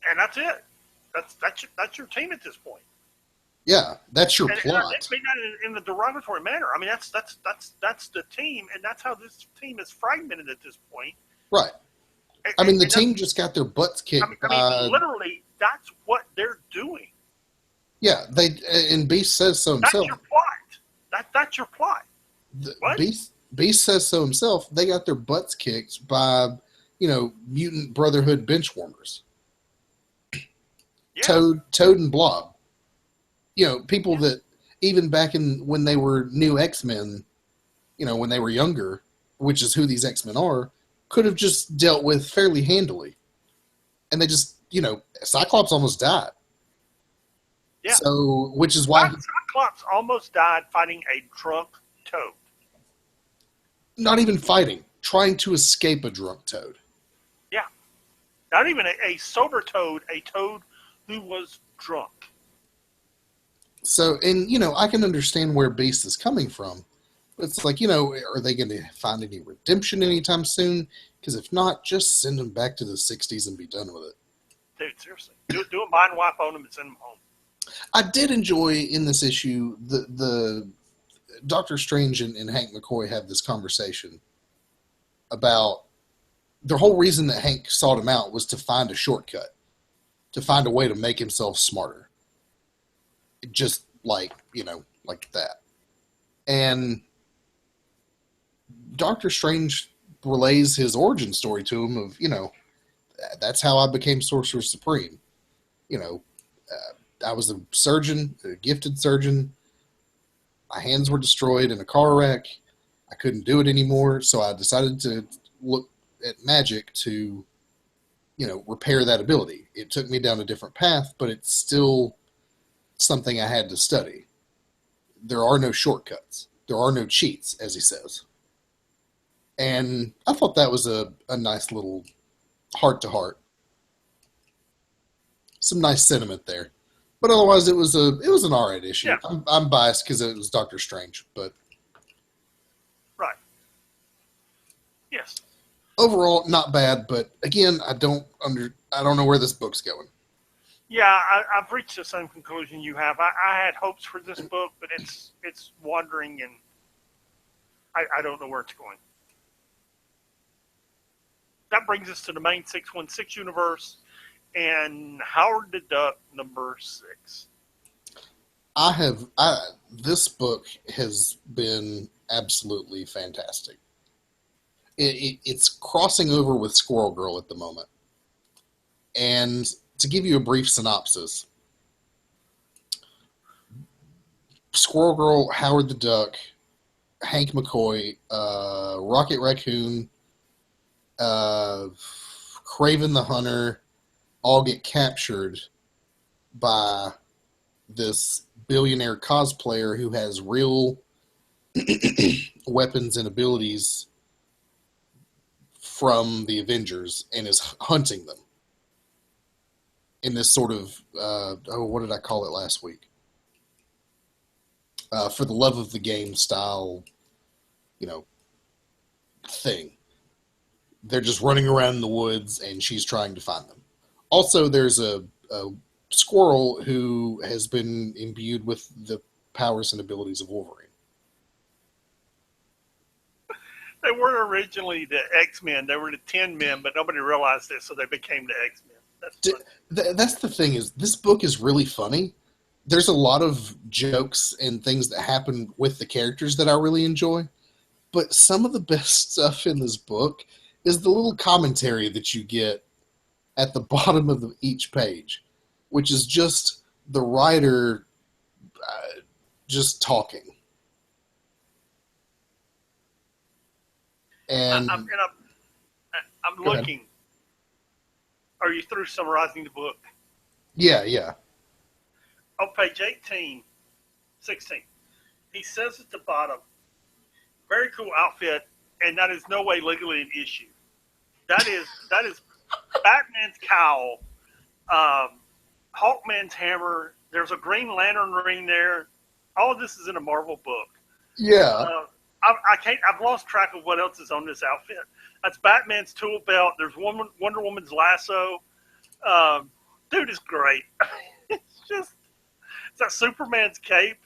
And that's it. That's your team at this point. Yeah, that's your And plot. I mean that in the derogatory manner. I mean that's the team, and that's how this team is fragmented at this point. Right. I mean, the team just got their butts kicked. I mean, literally, that's what they're doing. Yeah, and Beast says so himself. That's your plot. That's your plot. What? Beast says so himself. They got their butts kicked by, mutant Brotherhood benchwarmers. Yeah. Toad and Blob. People that even back when they were new X-Men, when they were younger, which is who these X-Men are, could have just dealt with fairly handily. And they just, Cyclops almost died. Yeah. So, which is why... Cyclops almost died fighting a drunk Toad. Not even fighting. Trying to escape a drunk Toad. Yeah. Not even a sober Toad, a Toad who was drunk. So, and, I can understand where Beast is coming from. But it's like, are they going to find any redemption anytime soon? Because if not, just send them back to the 60s and be done with it. Dude, seriously. Do a mind wipe on them and send them home. I did enjoy in this issue the Doctor Strange and Hank McCoy have this conversation about the whole reason that Hank sought him out was to find a shortcut, to find a way to make himself smarter. Just like that. And Doctor Strange relays his origin story to him of, that's how I became Sorcerer Supreme. I was a surgeon, a gifted surgeon. My hands were destroyed in a car wreck. I couldn't do it anymore, so I decided to look at magic to, repair that ability. It took me down a different path, but it's still something I had to study. There are no shortcuts. There are no cheats, as he says. And I thought that was a nice little heart-to-heart. Some nice sentiment there. But otherwise, it was an alright issue. Yeah. I'm biased because it was Doctor Strange, but right. Yes. Overall, not bad. But again, I don't know where this book's going. Yeah, I've reached the same conclusion you have. I had hopes for this book, but it's wandering, and I don't know where it's going. That brings us to the main 616 universe. And Howard the Duck number 6. This book has been absolutely fantastic. It's crossing over with Squirrel Girl at the moment. And to give you a brief synopsis, Squirrel Girl, Howard the Duck, Hank McCoy, Rocket Raccoon, Craven the Hunter, all get captured by this billionaire cosplayer who has real weapons and abilities from the Avengers and is hunting them in this sort of, what did I call it last week? For the love of the game style, thing. They're just running around in the woods and she's trying to find them. Also, there's a squirrel who has been imbued with the powers and abilities of Wolverine. They weren't originally the X-Men. They were the Tin Men, but nobody realized this, so they became the X-Men. That's the thing is, this book is really funny. There's a lot of jokes and things that happen with the characters that I really enjoy. But some of the best stuff in this book is the little commentary that you get at the bottom of each page, which is just the writer just talking. And I'm looking. Are you through summarizing the book? Yeah. On page 16, he says at the bottom, very cool outfit, and that is no way legally an issue. That is Batman's cowl, Hawkman's hammer. There's a Green Lantern ring there. All of this is in a Marvel book. Yeah. I can't. I've lost track of what else is on this outfit. That's Batman's tool belt. There's Wonder Woman's lasso. Dude is great. It's that Superman's cape.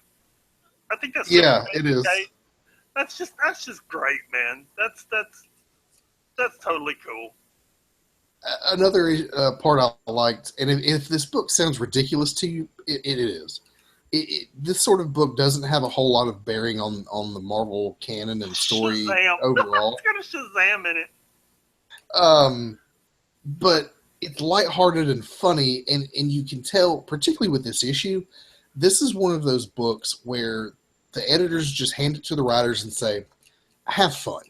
I think that's Yeah, Superman's it is. cape. That's just great, man. That's totally cool. Another part I liked, and if this book sounds ridiculous to you, it is. This sort of book doesn't have a whole lot of bearing on the Marvel canon and story Shazam. overall. It's got a Shazam in it. But it's lighthearted and funny, and you can tell, particularly with this issue, this is one of those books where the editors just hand it to the writers and say, have fun.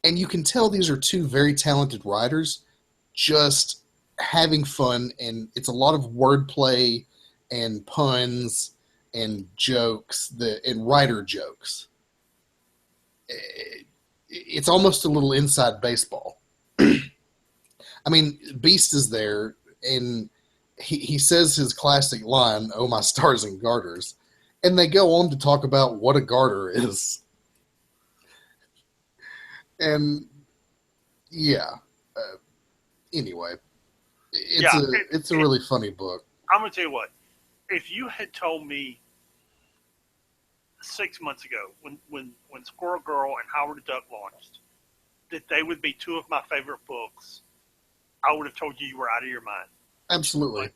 And you can tell these are two very talented writers just having fun, and it's a lot of wordplay and puns and jokes and writer jokes. It's almost a little inside baseball. I mean, Beast is there, and he says his classic line, "Oh, my stars and garters," and they go on to talk about what a garter is. And yeah, anyway, it's a really funny book. I'm gonna tell you what. If you had told me 6 months ago, when Squirrel Girl and Howard the Duck launched, that they would be two of my favorite books, I would have told you were out of your mind. Absolutely. But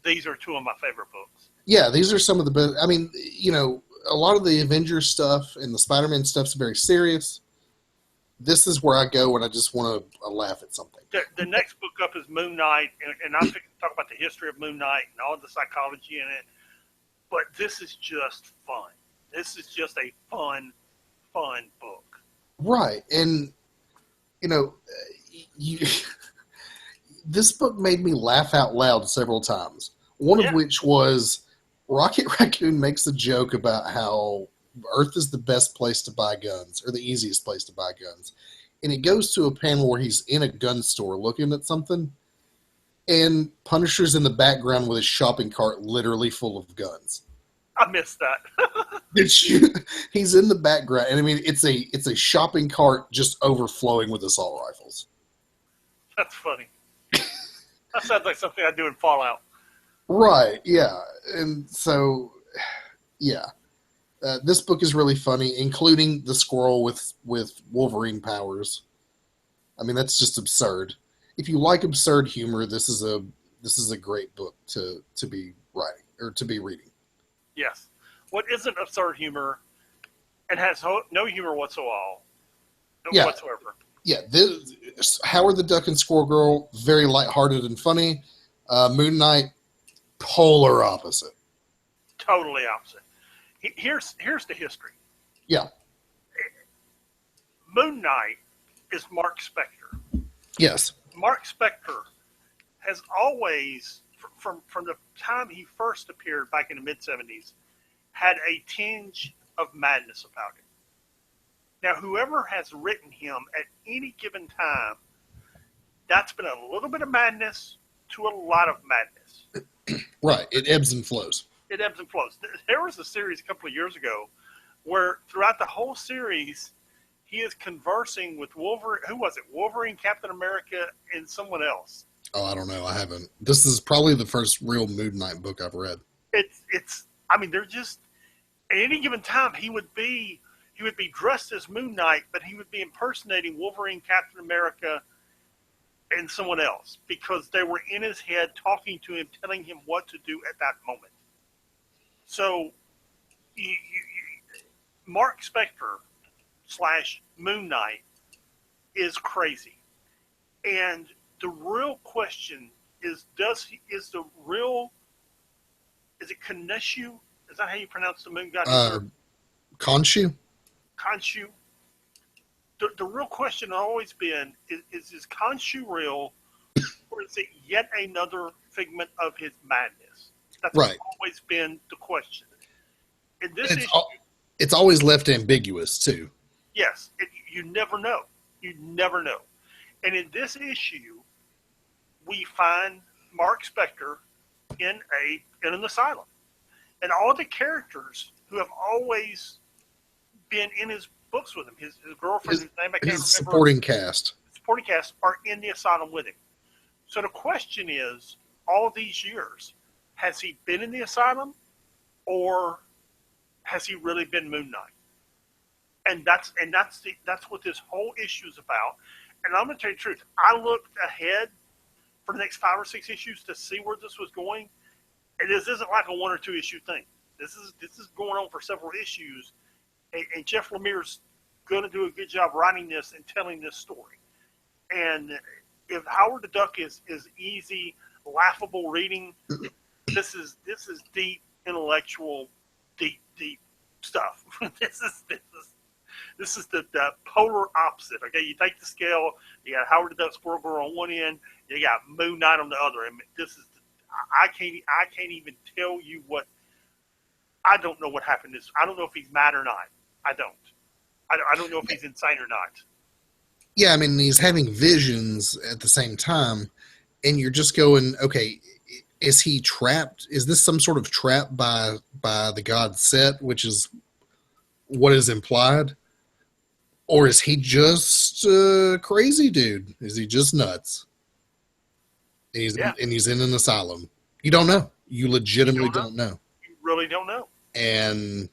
these are two of my favorite books. Yeah, these are some of the best. I mean, a lot of the Avengers stuff and the Spider-Man stuff's very serious. This is where I go when I just want to laugh at something. The next book up is Moon Knight, and I'm going to talk about the history of Moon Knight and all the psychology in it. But this is just fun. This is just a fun book. Right. And, this book made me laugh out loud several times. One of which was Rocket Raccoon makes a joke about how Earth is the best place to buy guns, or the easiest place to buy guns. And it goes to a panel where he's in a gun store looking at something, and Punisher's in the background with his shopping cart literally full of guns. I missed that. He's in the background, and I mean, it's a shopping cart just overflowing with assault rifles. That's funny. That sounds like something I do in Fallout. Right, yeah. And so, yeah. This book is really funny, including the squirrel with Wolverine powers. I mean, that's just absurd. If you like absurd humor, this is a great book to be writing or to be reading. Yes. What isn't absurd humor and has no humor whatsoever? Yeah, this, Howard the Duck and Squirrel Girl, very lighthearted and funny. Moon Knight, polar opposite. Totally opposite. Here's the history. Yeah. Moon Knight is Mark Spector. Yes. Mark Spector has always, from the time he first appeared back in the mid-'70s, had a tinge of madness about him. Now, whoever has written him at any given time, that's been a little bit of madness to a lot of madness. Right. It ebbs and flows. It ebbs and flows. There was a series a couple of years ago where throughout the whole series, he is conversing with Wolverine. Who was it? Wolverine, Captain America, and someone else. Oh, I don't know. I haven't. This is probably the first real Moon Knight book I've read. I mean, they're just, at any given time, he would be dressed as Moon Knight, but he would be impersonating Wolverine, Captain America, and someone else because they were in his head talking to him, telling him what to do at that moment. So, Mark Spector / Moon Knight is crazy. And the real question is, is it Khonshu? Is that how you pronounce the moon god? Khonshu? Khonshu. The real question has always been, is Khonshu real, or is it yet another figment of his madness? That's right. Always been the question. In this it's always left ambiguous, too. Yes. You never know. You never know. And in this issue, we find Mark Spector in an asylum, and all the characters who have always been in his books with him, his girlfriend, whose name I can't remember, supporting cast, are in the asylum with him. So the question is, all these years, has he been in the asylum, or has he really been Moon Knight? And that's what this whole issue is about. And I'm going to tell you the truth. I looked ahead for the next 5 or 6 issues to see where this was going, and this isn't like a 1 or 2 issue thing. This is going on for several issues, and Jeff Lemire's going to do a good job writing this and telling this story. And if Howard the Duck is easy, laughable reading, this is deep, intellectual, deep stuff. This is the polar opposite. Okay, you take the scale. You got Howard the Duck Squirrel Girl on one end. You got Moon Knight on the other. And this is I can't even tell you what. I don't know what happened. I don't know if he's mad or not. I don't know if he's insane or not. Yeah, I mean, he's having visions at the same time, and you're just going, okay, is he trapped? Is this some sort of trap by the god Set, which is what is implied? Or is he just a crazy dude? Is he just nuts? And he's in an asylum. You don't know. You legitimately don't know. You really don't know. And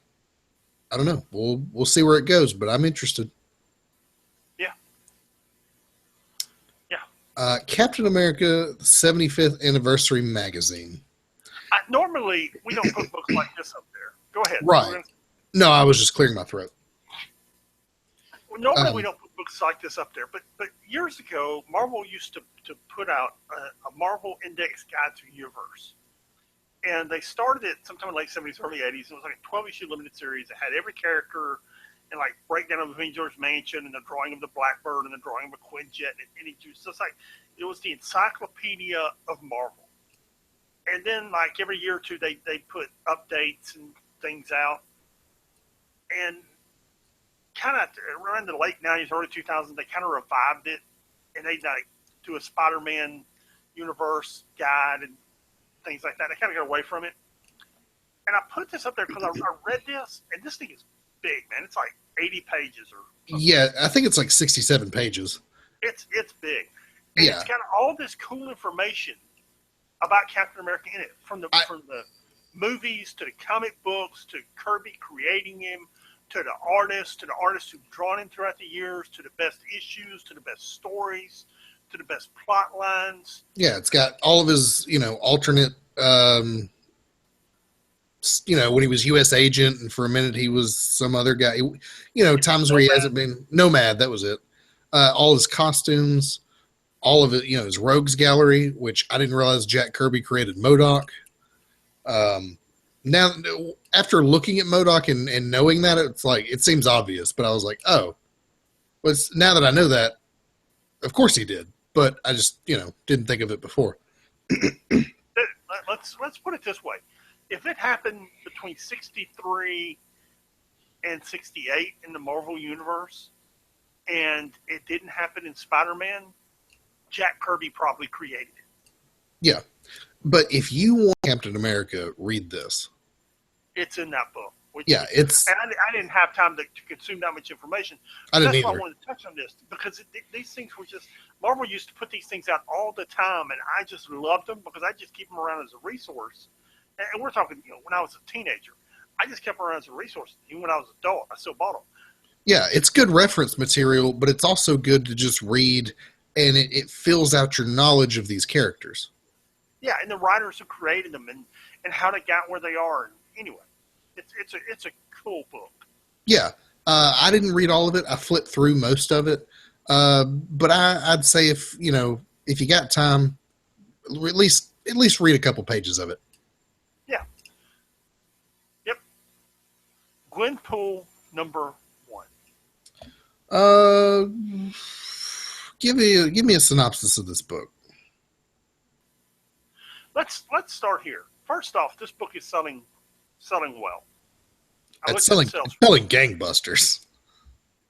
I don't know. We'll see where it goes, but I'm interested. Yeah. Captain America 75th Anniversary Magazine. Normally, we don't put books like this up there. Go ahead. Right. No, I was just clearing my throat. Well, normally we don't put books like this up there, but years ago, Marvel used to put out a Marvel Index Guide to the Universe. And they started it sometime in the late 70s, early 80s. It was like a 12-issue limited series. It had every character and like breakdown of the Avengers Mansion and the drawing of the Blackbird and the drawing of a Quinjet. And it was the encyclopedia of Marvel. And then like every year or two, they put updates and things out. And kind of around the late 90s, early 2000s, they kind of revived it. And they like do a Spider-Man universe guide and things like that. They kind of got away from it. And I put this up there because I read this, and this thing is big, man. It's like 80 pages or something. Yeah, I think it's like 67 pages. It's big. And it's got all this cool information about Captain America in it, from the movies to the comic books to Kirby creating him to the artists who've drawn him throughout the years, to the best issues, to the best stories, to the best plot lines. Yeah, it's got all of his, alternate, when he was U.S. agent and for a minute he was some other guy, times where he hasn't been Nomad. That was it. All his costumes, all of it, his rogues gallery, which I didn't realize Jack Kirby created MODOK. Now, after looking at MODOK and knowing that, it's like, it seems obvious, but I was like, oh, but now that I know that, of course he did, but I just, didn't think of it before. Let's put it this way. If it happened between 63 and 68 in the Marvel Universe, and it didn't happen in Spider-Man, Jack Kirby probably created it. Yeah. But if you want Captain America, read this. It's in that book. It's... And I didn't have time to consume that much information. I didn't That's either. why I wanted to touch on this, because these things were just... Marvel used to put these things out all the time, and I just loved them because I just keep them around as a resource. And we're talking, when I was a teenager, I just kept them around as a resource. Even when I was an adult, I still bought them. Yeah, it's good reference material, but it's also good to just read, and it fills out your knowledge of these characters. Yeah, and the writers who created them and how they got where they are. And anyway, it's a cool book. Yeah, I didn't read all of it. I flipped through most of it, but I'd say if you got time, at least read a couple pages of it. Yeah. Yep. Gwenpool number 1. Give me a synopsis of this book. Let's start here. First off, this book is selling well. It's selling gangbusters.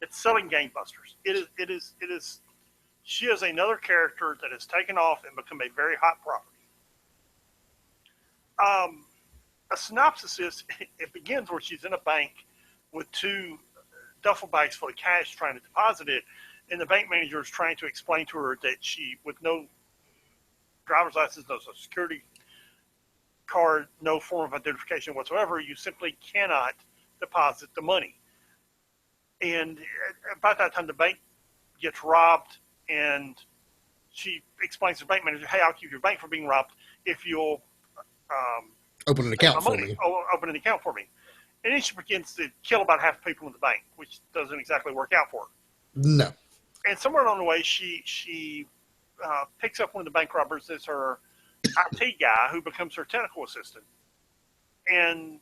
It's selling gangbusters. It is She is another character that has taken off and become a very hot property. Um, a synopsis is it begins where she's in a bank with two duffel bags full of cash trying to deposit it, and the bank manager is trying to explain to her that she, with no driver's license, no social security card, no form of identification whatsoever, you simply cannot deposit the money. And about that time, the bank gets robbed, and she explains to the bank manager, "Hey, I'll keep your bank from being robbed if you'll Open an take my account for money, me. open an account for me." And then she begins to kill about half the people in the bank, which doesn't exactly work out for her. No. And somewhere along the way, she picks up one of the bank robbers as her IT guy, who becomes her technical assistant. And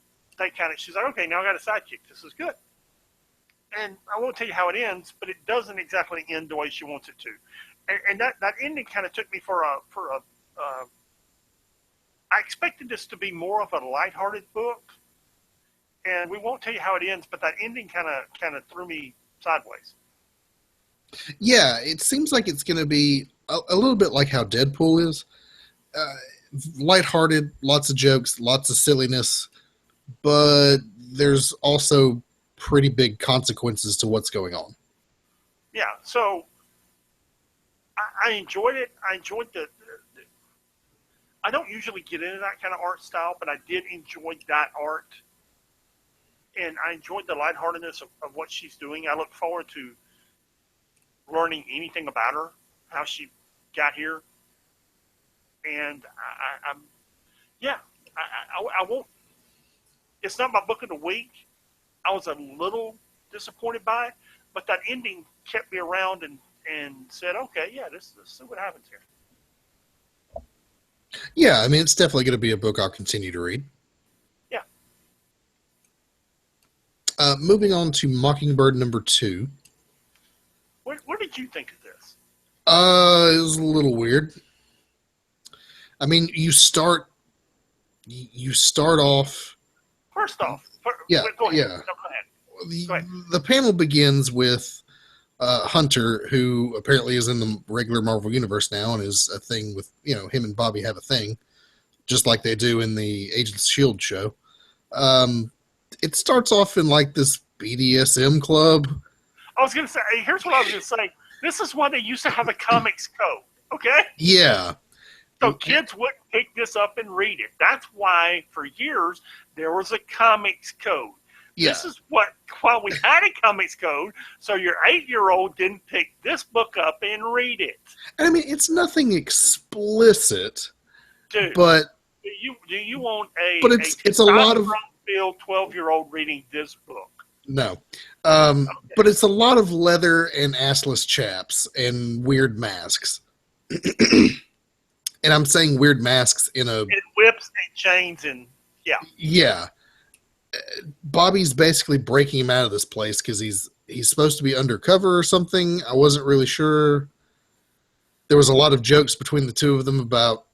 she's like, "Okay, now I got a sidekick. This is good." And I won't tell you how it ends, but it doesn't exactly end the way she wants it to. And that ending kind of took me for a. I expected this to be more of a lighthearted book, and we won't tell you how it ends, but that ending kind of threw me sideways. Yeah, it seems like it's going to be a little bit like how Deadpool is. Uh, Lighthearted, lots of jokes, lots of silliness, but there's also pretty big consequences to what's going on. Yeah, so I enjoyed it. I enjoyed the. I don't usually get into that kind of art style, but I did enjoy that art, and I enjoyed the lightheartedness of what she's doing. I look forward to learning anything about her, how she got here, and I'm, yeah, I won't. It's not my book of the week. I was a little disappointed by it, but that ending kept me around and said, "Okay, yeah, let's see what happens here." Yeah, I mean, it's definitely going to be a book I'll continue to read. Yeah. Moving on to Mockingbird #2. What did you think of this? It was a little weird. I mean, you start off. First off, Yeah, go ahead. yeah. No, go ahead. The panel begins with Hunter, who apparently is in the regular Marvel universe now, and is a thing with him and Bobby have a thing, just like they do in the Agents of Shield show. It starts off in like this BDSM club. I was going to say, here's what I was going to say. This is why they used to have a comics code, okay? Yeah. So kids wouldn't pick this up and read it. That's why, for years, there was a comics code. Yeah. This is why we had a comics code, so your 8-year-old didn't pick this book up and read it. I mean, it's nothing explicit, Dude, but do you want a but it's a lot of 12-year-old reading this book? no, Okay. but it's a lot of leather and assless chaps and weird masks. And I'm saying weird masks in a... And whips and chains and, yeah. Yeah. Bobby's basically breaking him out of this place because he's supposed to be undercover or something. I wasn't really sure. There was a lot of jokes between the two of them about,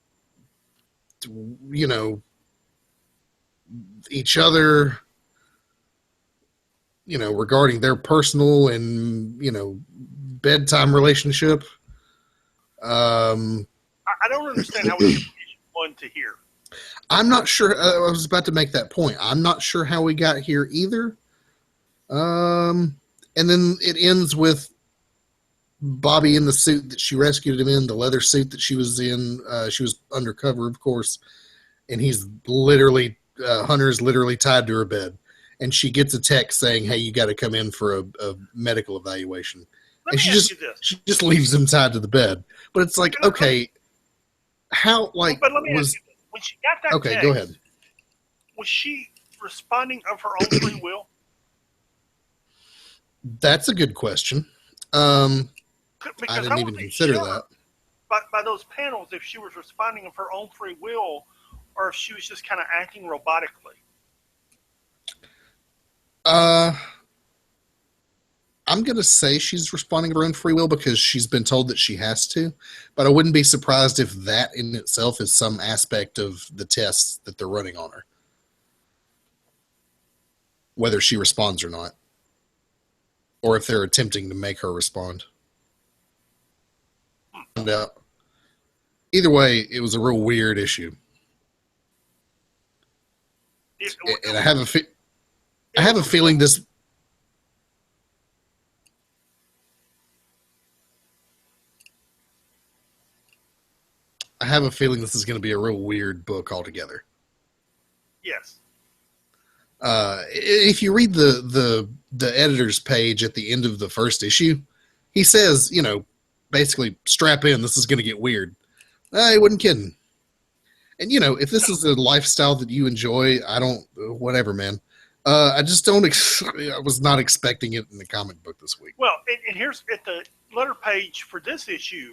each other, regarding their personal and, bedtime relationship. I don't understand how we get one to here. I'm not sure. I was about to make that point. I'm not sure how we got here either. And then it ends with Bobby in the suit that she rescued him in, the leather suit that she was in. She was undercover, of course. And he's literally, Hunter's literally tied to her bed. And she gets a text saying, "Hey, you got to come in for a medical evaluation." And she just leaves him tied to the bed. But it's like, okay, how, like, but let me ask you this. When she got that okay, text, go ahead. Was she responding of her own free will? That's a good question. I Because didn't even consider that. By those panels, if she was responding of her own free will, or if she was just kind of acting robotically. I'm going to say she's responding to her own free will because she's been told that she has to, but I wouldn't be surprised if that in itself is some aspect of the tests that they're running on her, whether she responds or not, or if they're attempting to make her respond. out. Either way, it was a real weird issue. And I have a feeling this. I have a feeling this is going to be a real weird book altogether. Yes. If you read the editor's page at the end of the first issue, he says, basically strap in. This is going to get weird. He wasn't kidding. And if this is a lifestyle that you enjoy, whatever, man. I just don't. I was not expecting it in the comic book this week. Well, and here's at the letter page for this issue.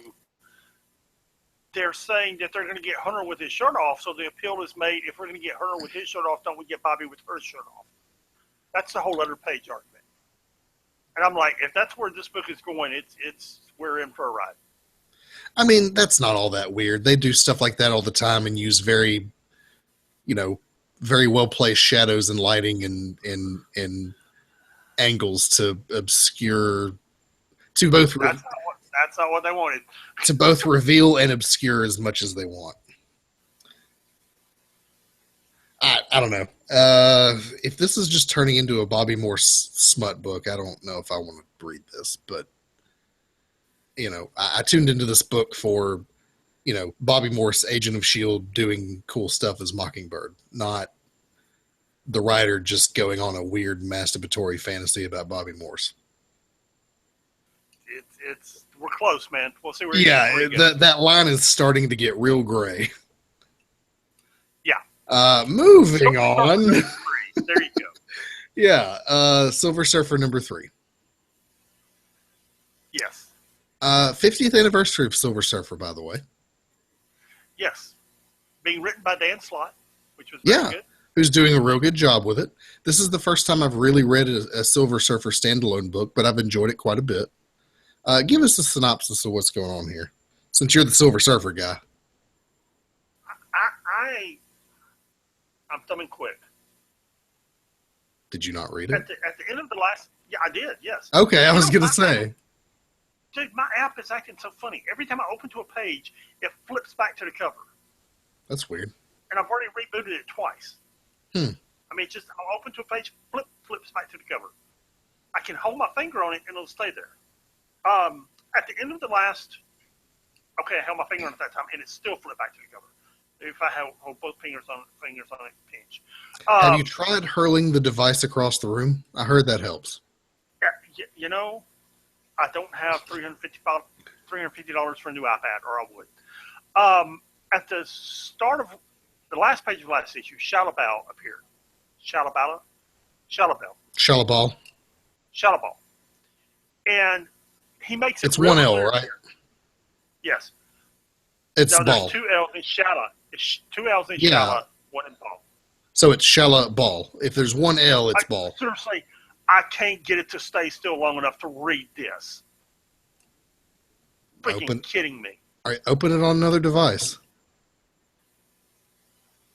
They're saying that they're going to get Hunter with his shirt off, so the appeal is made, if we're going to get Hunter with his shirt off, don't we get Bobby with her shirt off? That's the whole letter page argument. And I'm like, if that's where this book is going, we're in for a ride. I mean, that's not all that weird. They do stuff like that all the time and use very, very well-placed shadows and lighting and angles to obscure, to both... That's not what they wanted. To both reveal and obscure as much as they want. I don't know. If this is just turning into a Bobby Morse smut book, I don't know if I want to read this. But, I tuned into this book for, Bobby Morse, Agent of S.H.I.E.L.D., doing cool stuff as Mockingbird, not the writer just going on a weird masturbatory fantasy about Bobby Morse. We're close, man. We'll see where. Yeah, that line is starting to get real gray. Yeah. Moving on. There you go. Yeah. Silver Surfer number 3. Yes. 50th anniversary of Silver Surfer, by the way. Yes. Being written by Dan Slott, which was very good. Who's doing a real good job with it. This is the first time I've really read a Silver Surfer standalone book, but I've enjoyed it quite a bit. Give us a synopsis of what's going on here, since you're the Silver Surfer guy. I'm thumbing quick. Did you not read it? At the end of the last... Yeah, I did, yes. Okay, I was going to say. Dude, my app is acting so funny. Every time I open to a page, it flips back to the cover. That's weird. And I've already rebooted it twice. I mean, I'll open to a page, flips back to the cover. I can hold my finger on it, and it'll stay there. At the end of the last... Okay, I held my finger on it at that time, and it still flipped back to the cover. If I hold both fingers on it, pinch. Have you tried hurling the device across the room? I heard that helps. I don't have $350 for a new iPad, or I would. At the start of the last page of last issue, Shallabal appeared. Shallabal. And he makes it. It's one L, right? Yes. It's no, ball. There's 2 L's in Shala. It's 2 L's in Shala, 1 in ball. So it's Shalla Ball. If there's 1 L, it's ball. Seriously, I can't get it to stay still long enough to read this. Freaking kidding me. All right, open it on another device.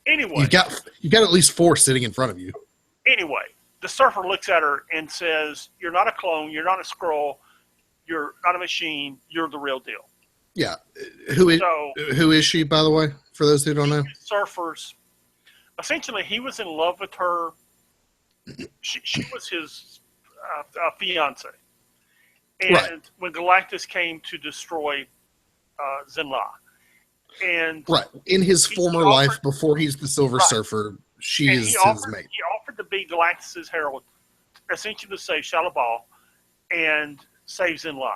Anyway. You got at least 4 sitting in front of you. Anyway, the Surfer looks at her and says, "You're not a clone, you're not a Skrull, you're not a machine, you're the real deal." Yeah. Who is she, by the way, for those who don't know? Surfer's. Essentially, he was in love with her. She was his fiance. And when Galactus came to destroy Zenla. And in his former life, before he's the Silver Surfer, she is his mate. He offered to be Galactus's herald, essentially to save Shallabal and save Zenla.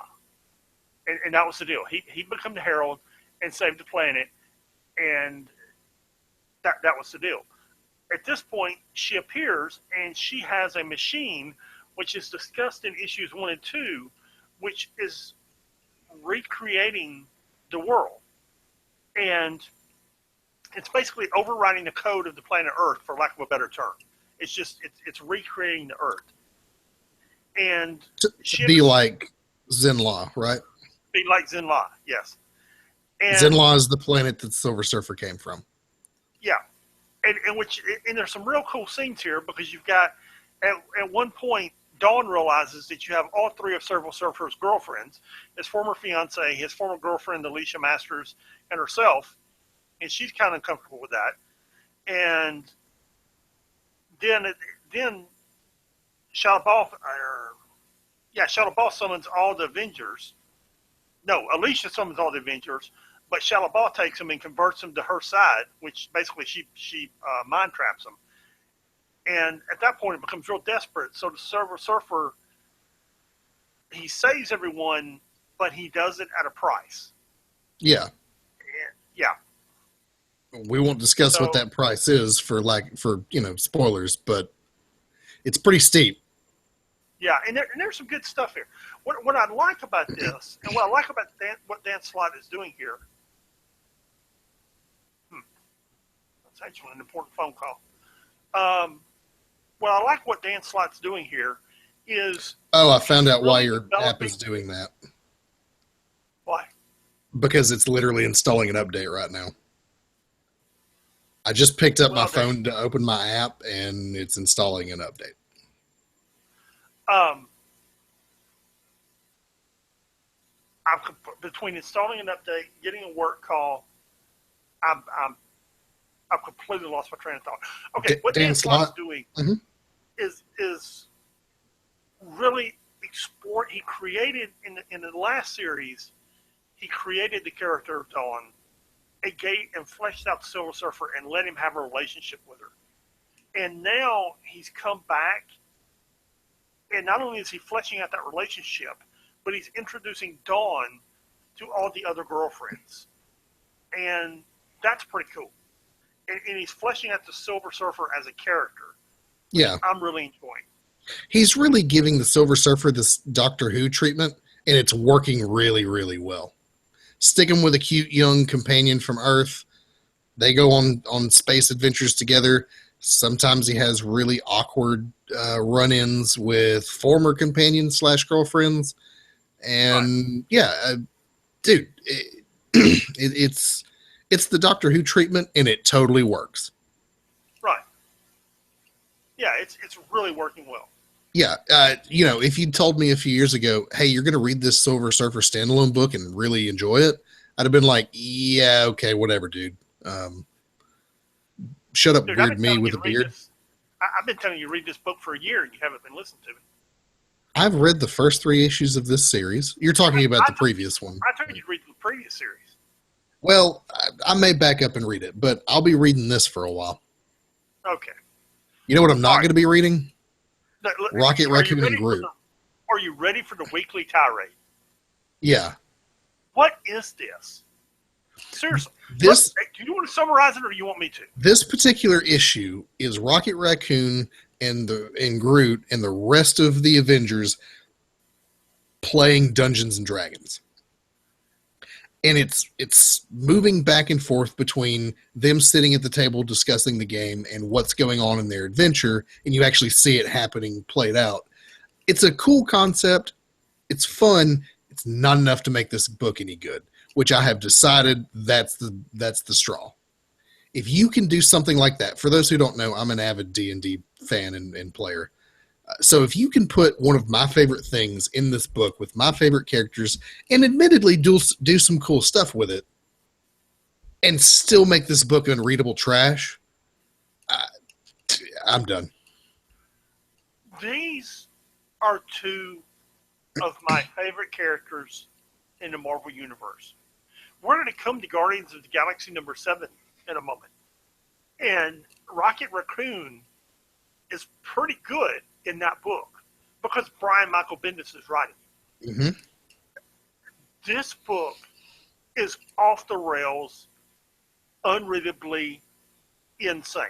And that was the deal. He'd become the herald and save the planet, and that was the deal. At this point, she appears, and she has a machine, which is discussed in issues 1 and 2, which is recreating the world. And it's basically overriding the code of the planet Earth, for lack of a better term. It's recreating the Earth. And to be like Zenla, right? Be like Zenla, yes. And Zenla is the planet that Silver Surfer came from. Yeah. And there's some real cool scenes here, because you've got, at one point, Dawn realizes that you have all three of Silver Surfer's girlfriends, his former fiance, his former girlfriend Alicia Masters, and herself, and she's kind of uncomfortable with that. And then Shadowball, Shadowball summons all the Avengers. No, Alicia summons all the Avengers, but Shadowball takes them and converts them to her side, which basically she mind traps them. And at that point, it becomes real desperate. So the Silver Surfer, he saves everyone, but he does it at a price. Yeah. Yeah. We won't discuss what that price is for spoilers, but it's pretty steep. Yeah, and there's some good stuff here. What I like about this, and what I like about what Dan Slott is doing here, that's actually an important phone call. What I like what Dan Slott's doing here is... Oh, I found out why your app is doing that. Why? Because it's literally installing an update right now. I just picked up my phone to open my app, and it's installing an update. Between installing an update, getting a work call, I've completely lost my train of thought. Okay, what Dan Slott's doing is really explore. He created in the last series, he created the character of Dawn, and fleshed out the Silver Surfer and let him have a relationship with her. And now he's come back, and not only is he fleshing out that relationship, but he's introducing Dawn to all the other girlfriends. And that's pretty cool. And he's fleshing out the Silver Surfer as a character. Yeah. I'm really enjoying. He's really giving the Silver Surfer this Doctor Who treatment, and it's working really, really well. Stick him with a cute young companion from Earth. They go on space adventures together. Sometimes he has really awkward run-ins with former companions / girlfriends. And dude, it's the Doctor Who treatment, and it totally works. Right. Yeah, it's really working well. Yeah, if you'd told me a few years ago, hey, you're going to read this Silver Surfer standalone book and really enjoy it, I'd have been like, yeah, okay, whatever, dude. Shut up, weird me with a beard. I've been telling you to read this book for a year, and you haven't been listening to me. I've read the first 3 issues of this series. You're talking about the previous one. I told you to read the previous series. Well, I may back up and read it, but I'll be reading this for a while. Okay. You know what I'm not going to be reading? Rocket Raccoon and Groot. Are you ready for the weekly tirade? Yeah. What is this? Seriously. Do you want to summarize it, or do you want me to? This particular issue is Rocket Raccoon and Groot and the rest of the Avengers playing Dungeons and Dragons. And it's moving back and forth between them sitting at the table discussing the game and what's going on in their adventure, and you actually see it happening played out. It's a cool concept. It's fun. It's not enough to make this book any good, which I have decided that's the straw. If you can do something like that, for those who don't know, I'm an avid D&D fan and player. So if you can put one of my favorite things in this book with my favorite characters and admittedly do some cool stuff with it and still make this book unreadable trash, I'm done. These are two of my favorite characters in the Marvel Universe. We're going to come to Guardians of the Galaxy number 7 in a moment. And Rocket Raccoon is pretty good in that book because Brian Michael Bendis is writing it. Mm-hmm. This book is off the rails, unreadably insane.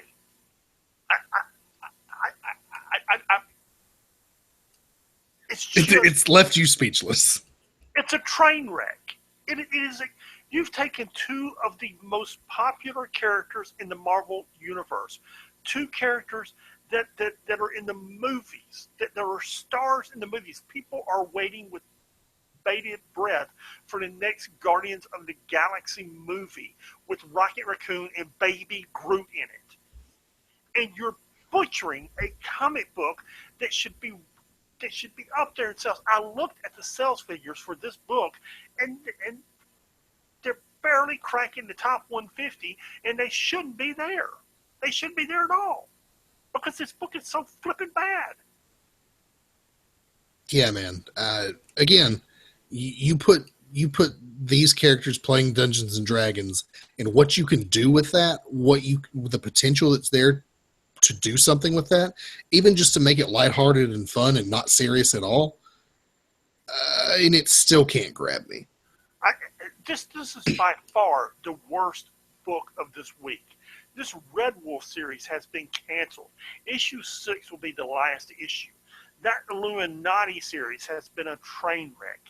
It's left you speechless. It's a train wreck. It is. You've taken two of the most popular characters in the Marvel Universe, two characters that are in the movies, that there are stars in the movies. People are waiting with bated breath for the next Guardians of the Galaxy movie with Rocket Raccoon and Baby Groot in it. And you're butchering a comic book that should be they should be up there in sales. I looked at the sales figures for this book, and they're barely cracking the top 150, and they shouldn't be there. They shouldn't be there at all because this book is so flippin' bad. Yeah, man. Again, you put these characters playing Dungeons and Dragons, and what you can do with that, the potential that's there to do something with that, even just to make it lighthearted and fun and not serious at all, and it still can't grab me. This is by far the worst book of this week. This Red Wolf series has been canceled. Issue 6 will be the last issue. That Illuminati series has been a train wreck.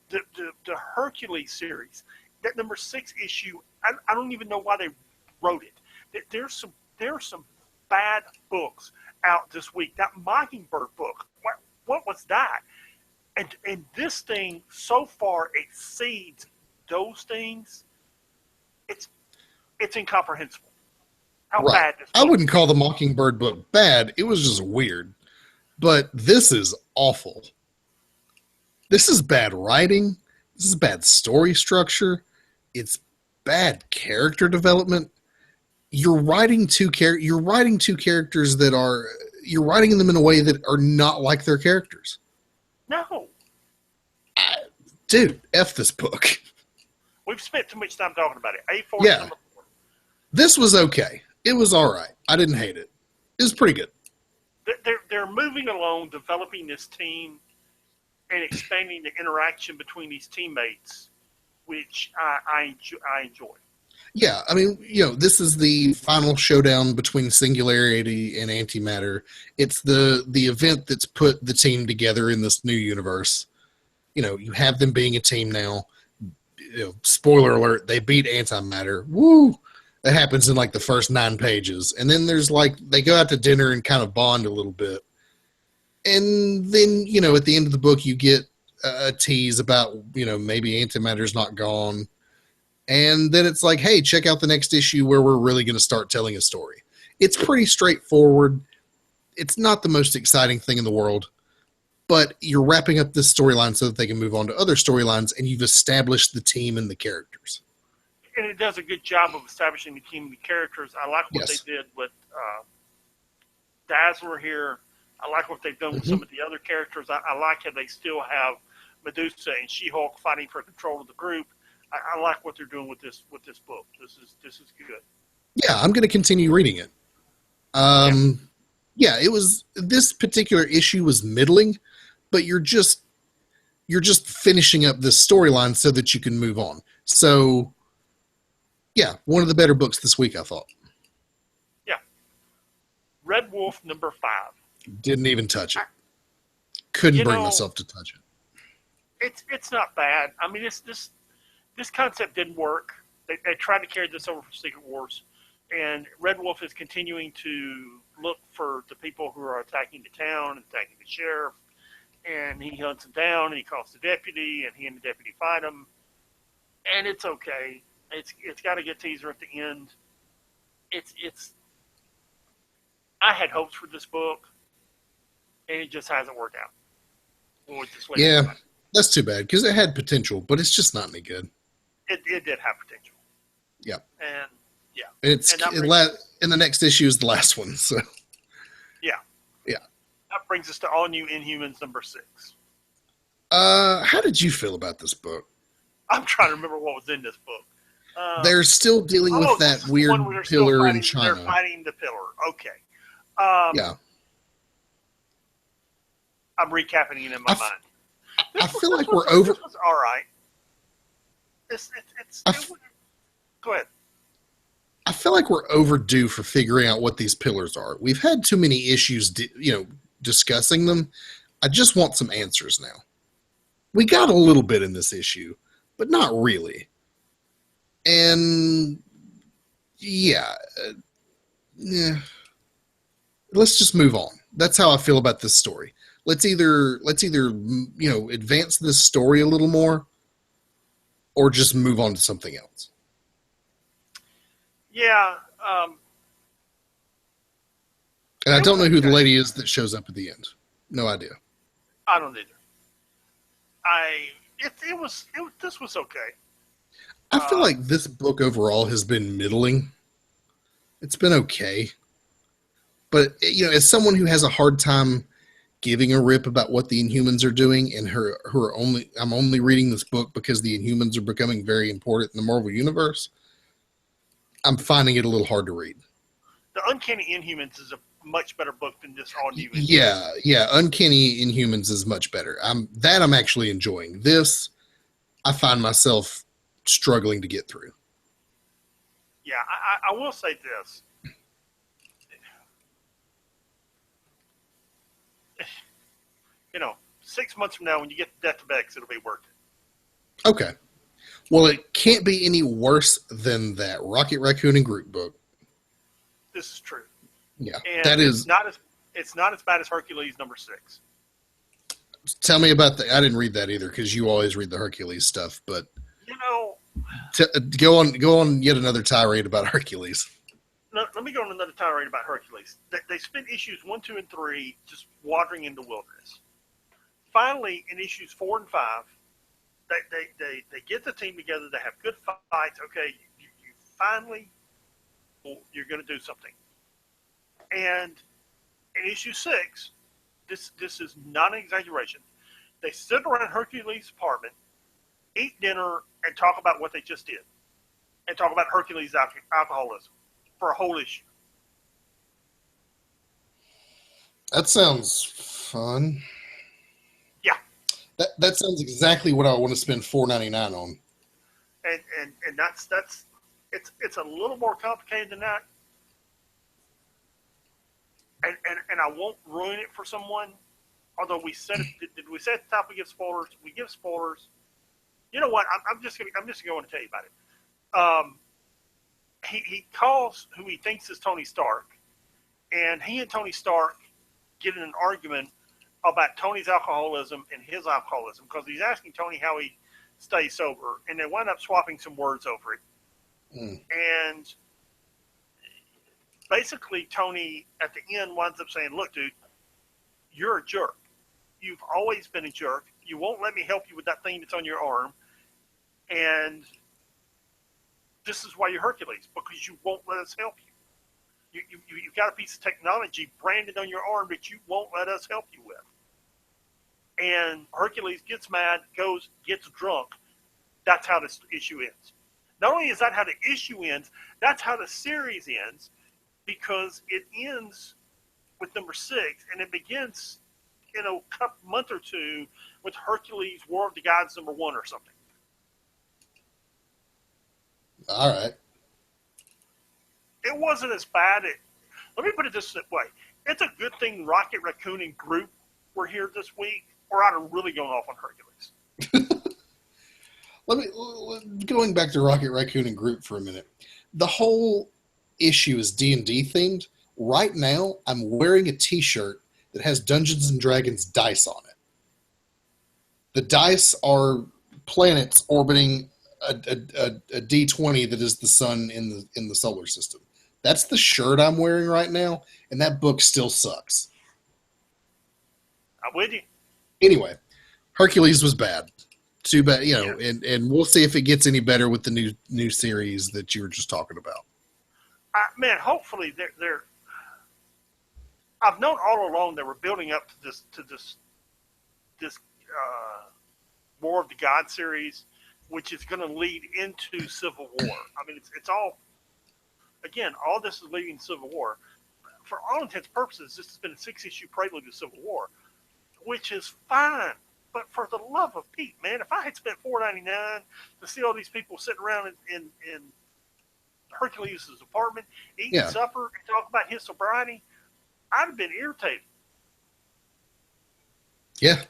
The Hercules series, that number 6 issue, I don't even know why they wrote it. There's some bad books out this week. That Mockingbird book, what was that? And this thing so far exceeds those things. It's incomprehensible. How bad this book I wouldn't call the Mockingbird book bad. It was just weird. But this is awful. This is bad writing. This is bad story structure. It's bad character development. You're writing two characters that are, you're writing them in a way that are not like their characters. No. Dude, F this book. We've spent too much time talking about it. A4 Yeah. number 4. This was okay. It was all right. I didn't hate it. It was pretty good. They're moving along, developing this team and expanding the interaction between these teammates, which I enjoy. Yeah, I mean, this is the final showdown between Singularity and Antimatter. It's the event that's put the team together in this new universe. You have them being a team now. Spoiler alert, they beat Antimatter. Woo! That happens in like the first 9 pages. And then there's they go out to dinner and kind of bond a little bit. And then, at the end of the book, you get a tease about, maybe Antimatter's not gone. And then it's like, hey, check out the next issue where we're really going to start telling a story. It's pretty straightforward. It's not the most exciting thing in the world. But you're wrapping up this storyline so that they can move on to other storylines, and you've established the team and the characters. And it does a good job of establishing the team and the characters. I like what they did with Dazzler here. I like what they've done with some of the other characters. I like how they still have Medusa and She-Hulk fighting for control of the group. I like what they're doing with this book. This is good. Yeah, I'm going to continue reading it. It was, this particular issue was middling, but you're just finishing up this storyline so that you can move on. So, yeah, one of the better books this week, I thought. Yeah. Red Wolf number 5. Didn't even touch it. Couldn't bring myself to touch it. It's not bad. I mean, this concept didn't work. They tried to carry this over for Secret Wars, and Red Wolf is continuing to look for the people who are attacking the town and attacking the sheriff, and he hunts them down, and he calls the deputy, and he and the deputy fight him, and it's okay. It's got a good teaser at the end. It's. I had hopes for this book, and it just hasn't worked out. Yeah, that's too bad because it had potential, but it's just not any good. It did have potential. Yeah. And yeah. And the next issue is the last one, so. Yeah. Yeah. That brings us to All New Inhumans number 6. How did you feel about this book? I'm trying to remember what was in this book. They're still dealing with that weird pillar in China. They're fighting the pillar. Okay. Yeah. I'm recapping it in my mind. I feel like we're over. This was all right. Go ahead. I feel like we're overdue for figuring out what these pillars are. We've had too many issues, discussing them. I just want some answers now. We got a little bit in this issue, but not really. And yeah. Let's just move on. That's how I feel about this story. Let's either advance this story a little more, or just move on to something else. Yeah. And I don't know who the lady is that shows up at the end. No idea. I don't either. This was okay. I feel like this book overall has been middling. It's been okay. But, as someone who has a hard time giving a rip about what the Inhumans are doing, and I'm only reading this book because the Inhumans are becoming very important in the Marvel Universe, I'm finding it a little hard to read. The Uncanny Inhumans is a much better book than this All New Inhumans. Yeah. Uncanny Inhumans is much better. I'm actually enjoying. This, I find myself struggling to get through. Yeah, I will say this. 6 months from now, when you get to Death of X, it'll be worth it. Okay. Well, it can't be any worse than that Rocket Raccoon and Groot book. This is true. Yeah, and that is. It's not as bad as Hercules #6. Tell me about that. I didn't read that either because you always read the Hercules stuff. But go on yet another tirade about Hercules. No, let me go on another tirade about Hercules. They spent issues 1, 2, and 3 just wandering in the wilderness. Finally, in issues 4 and 5, they get the team together. They have good fights. Okay, you finally, you're going to do something. And in issue 6, this is not an exaggeration. They sit around Hercules' apartment, eat dinner, and talk about what they just did, and talk about Hercules' alcoholism for a whole issue. That sounds fun. Yeah. That sounds exactly what I want to spend $4.99 on. And that's it's a little more complicated than that. And I won't ruin it for someone. Although we said it, did we say at the top we give spoilers? We give spoilers. You know what? I'm just going to tell you about it. He calls who he thinks is Tony Stark, and he and Tony Stark get in an argument about Tony's alcoholism and his alcoholism because he's asking Tony how he stays sober, and they wind up swapping some words over it. And basically, Tony at the end winds up saying, "Look, dude, you're a jerk. You've always been a jerk. You won't let me help you with that thing that's on your arm, and this is why you're Hercules, because you won't let us help you. You've got a piece of technology branded on your arm that you won't let us help you with." And Hercules gets mad, gets drunk. That's how this issue ends. Not only is that how the issue ends, that's how the series ends, because it ends with #6, and it begins in a month or two with Hercules War of the Gods #1 or something. All right. It wasn't as bad. Let me put it this way. It's a good thing Rocket Raccoon and Groot were here this week, or I'd have really gone off on Hercules. Going back to Rocket Raccoon and Groot for a minute. The whole issue is D&D themed. Right now, I'm wearing a T-shirt that has Dungeons and Dragons dice on it. The dice are planets orbiting a D20 that is the sun in the solar system. That's the shirt I'm wearing right now, and that book still sucks. I'm with you. Anyway, Hercules was bad. Too bad, and we'll see if it gets any better with the new series that you were just talking about. Man, hopefully they're. I've known all along they were building up to this War of the Gods series, which is going to lead into Civil War. I mean, it's all. Again, all this is leading to Civil War. For all intents and purposes, this has been a 6-issue prelude to Civil War, which is fine. But for the love of Pete, man, if I had spent $4.99 to see all these people sitting around in Hercules' apartment, eating supper, and talk about his sobriety, I'd have been irritated. Yeah,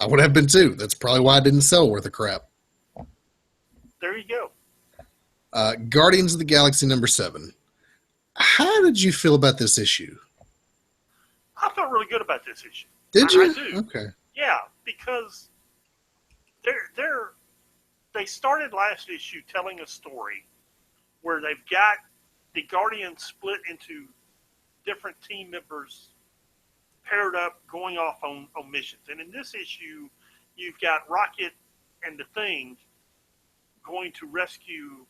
I would have been too. That's probably why I didn't sell worth a crap. There you go. Guardians of the Galaxy #7. How did you feel about this issue? I felt really good about this issue. Did you? I do. Okay. Yeah, because they started last issue telling a story where they've got the Guardians split into different team members paired up going off on missions. And in this issue, you've got Rocket and the Thing going to rescue.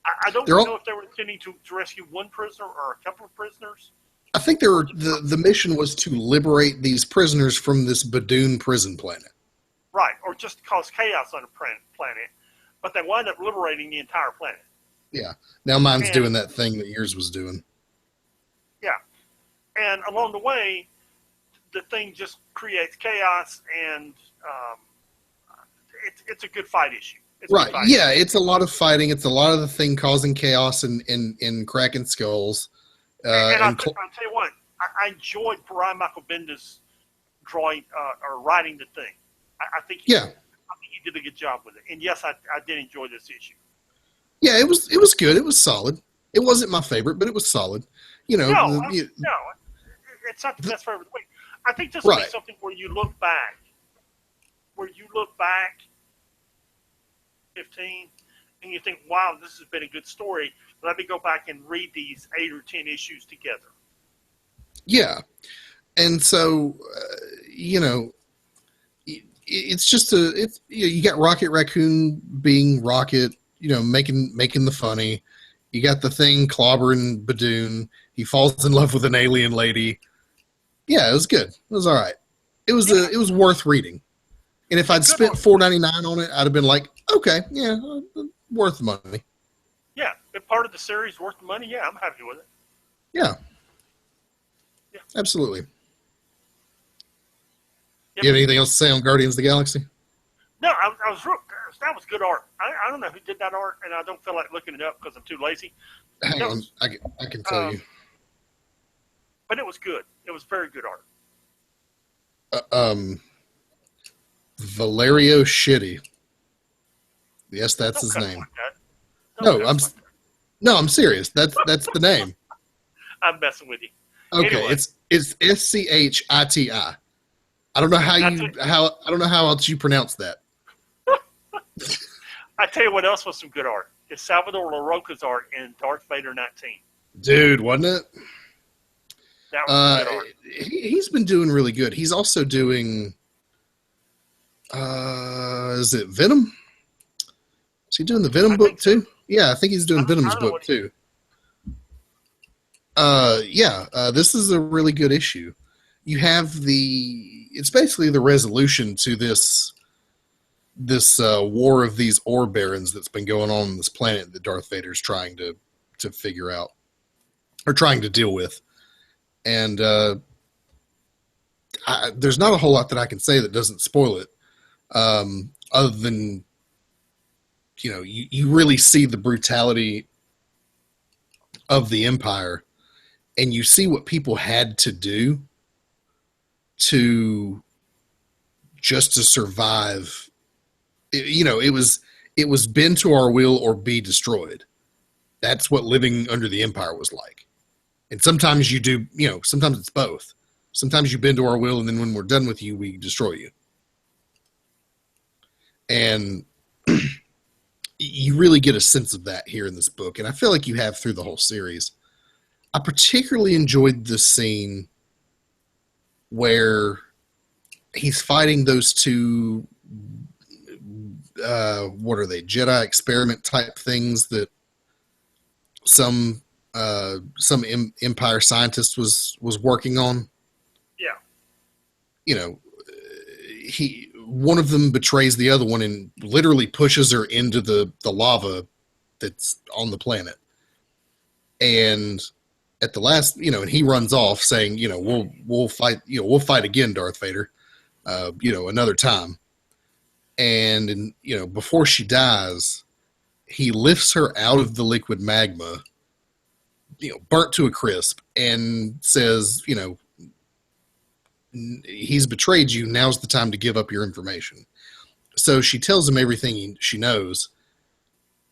I don't know if they were intending to rescue one prisoner or a couple of prisoners. I think the mission was to liberate these prisoners from this Badoon prison planet. Right, or just cause chaos on the planet. But they wind up liberating the entire planet. Yeah. Now mine's doing that thing that yours was doing. Yeah. And along the way, the Thing just creates chaos, and it's a good fight issue. Right. Yeah, it's a lot of fighting. It's a lot of the Thing causing chaos and cracking skulls. I'll tell you what, I enjoyed Brian Michael Bendis drawing or writing the Thing. I think he did a good job with it. And yes, I did enjoy this issue. Yeah, it was good. It was solid. It wasn't my favorite, but it was solid. You know, no, it's not the best favorite of the week. I think this will be something where you look back 15, and you think, wow, this has been a good story. Let me go back and read these 8 or 10 issues together. Yeah. And so, you know, it's just you got Rocket Raccoon being Rocket, you know, making the funny. You got the Thing clobbering Badoon. He falls in love with an alien lady. Yeah, it was good. It was all right. It was worth reading. And if I'd spent $4.99 on it, I'd have been like, okay, yeah, worth the money. Yeah, if part of the series worth the money, yeah, I'm happy with it. Yeah. Absolutely. Yep. You have anything else to say on Guardians of the Galaxy? No, that was good art. I don't know who did that art, and I don't feel like looking it up because I'm too lazy. Hang on, I can tell you. But it was good. It was very good art. Valerio Shitty. Yes, that's his name. I'm serious. That's the name. I'm messing with you. Okay, anyway. It's SCHITI. I don't know how else you pronounce that. I tell you what else was some good art. It's Salvador LaRocca's art in Darth Vader 19. Dude, wasn't it? That was good art. He's been doing really good. He's also doing is it Venom? Is he doing the Venom book too? Yeah, I think he's doing Venom's book too. This is a really good issue. You have it's basically the resolution to this war of these ore barons that's been going on this planet that Darth Vader's trying to figure out or trying to deal with. And there's not a whole lot that I can say that doesn't spoil it, other than, you know, you really see the brutality of the Empire, and you see what people had to do to survive. It was bend to our will or be destroyed. That's what living under the Empire was like. And sometimes you do, sometimes it's both. Sometimes you bend to our will, and then when we're done with you, we destroy you. And you really get a sense of that here in this book, and I feel like you have through the whole series. I particularly enjoyed the scene where he's fighting those two, what are they, Jedi experiment type things that some Empire scientist was working on. Yeah. One of them betrays the other one and literally pushes her into the lava that's on the planet. And at the last, and he runs off saying, we'll fight, we'll fight again, Darth Vader, another time. And, before she dies, he lifts her out of the liquid magma, burnt to a crisp, and says, he's betrayed you. Now's the time to give up your information. So she tells him everything she knows.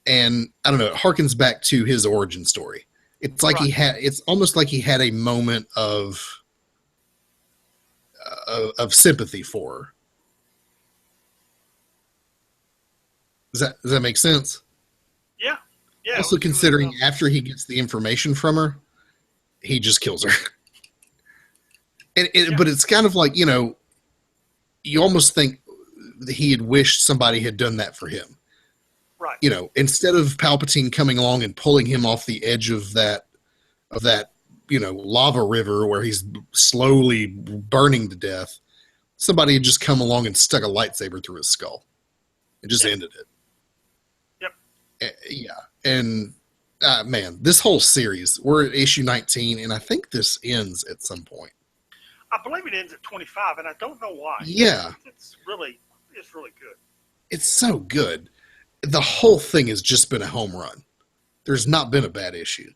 And I don't know, it harkens back to his origin story. It's like it's almost like he had a moment of sympathy for her. Does that make sense? Yeah. Yeah. Also considering after he gets the information from her, he just kills her. But it's kind of like, you almost think that he had wished somebody had done that for him. Right. Instead of Palpatine coming along and pulling him off the edge of that lava river where he's slowly burning to death, somebody had just come along and stuck a lightsaber through his skull. It just ended it. Yep. Yeah. And man, this whole series, we're at issue 19, and I think this ends at some point. I believe it ends at 25, and I don't know why. Yeah. It's really good. It's so good. The whole thing has just been a home run. There's not been a bad issue.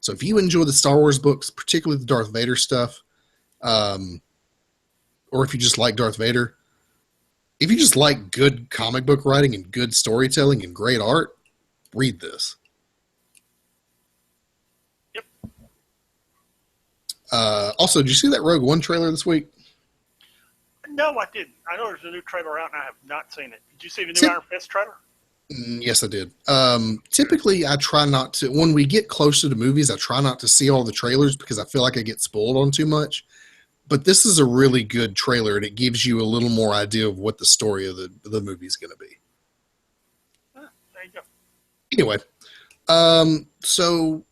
So if you enjoy the Star Wars books, particularly the Darth Vader stuff, or if you just like Darth Vader, if you just like good comic book writing and good storytelling and great art, read this. Yep. Also, did you see that Rogue One trailer this week? No, I didn't. I know there's a new trailer out, and I have not seen it. Did you see the new Iron Fist trailer? Yes, I did. Typically, I try not to, when we get closer to movies, I try not to see all the trailers because I feel like I get spoiled on too much. But this is a really good trailer, and it gives you a little more idea of what the story of the movie is going to be. There you go. Anyway, so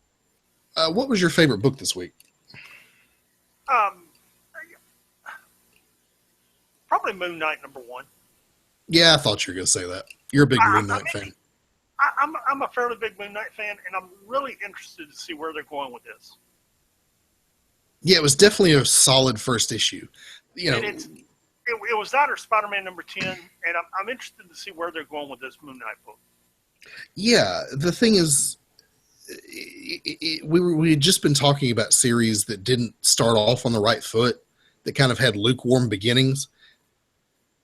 what was your favorite book this week? Probably Moon Knight #1. Yeah, I thought you were going to say that. You're a big Moon Knight fan. I'm a fairly big Moon Knight fan, and I'm really interested to see where they're going with this. Yeah, it was definitely a solid first issue. It was that or Spider-Man #10, and I'm interested to see where they're going with this Moon Knight book. Yeah, the thing is, we had just been talking about series that didn't start off on the right foot, that kind of had lukewarm beginnings.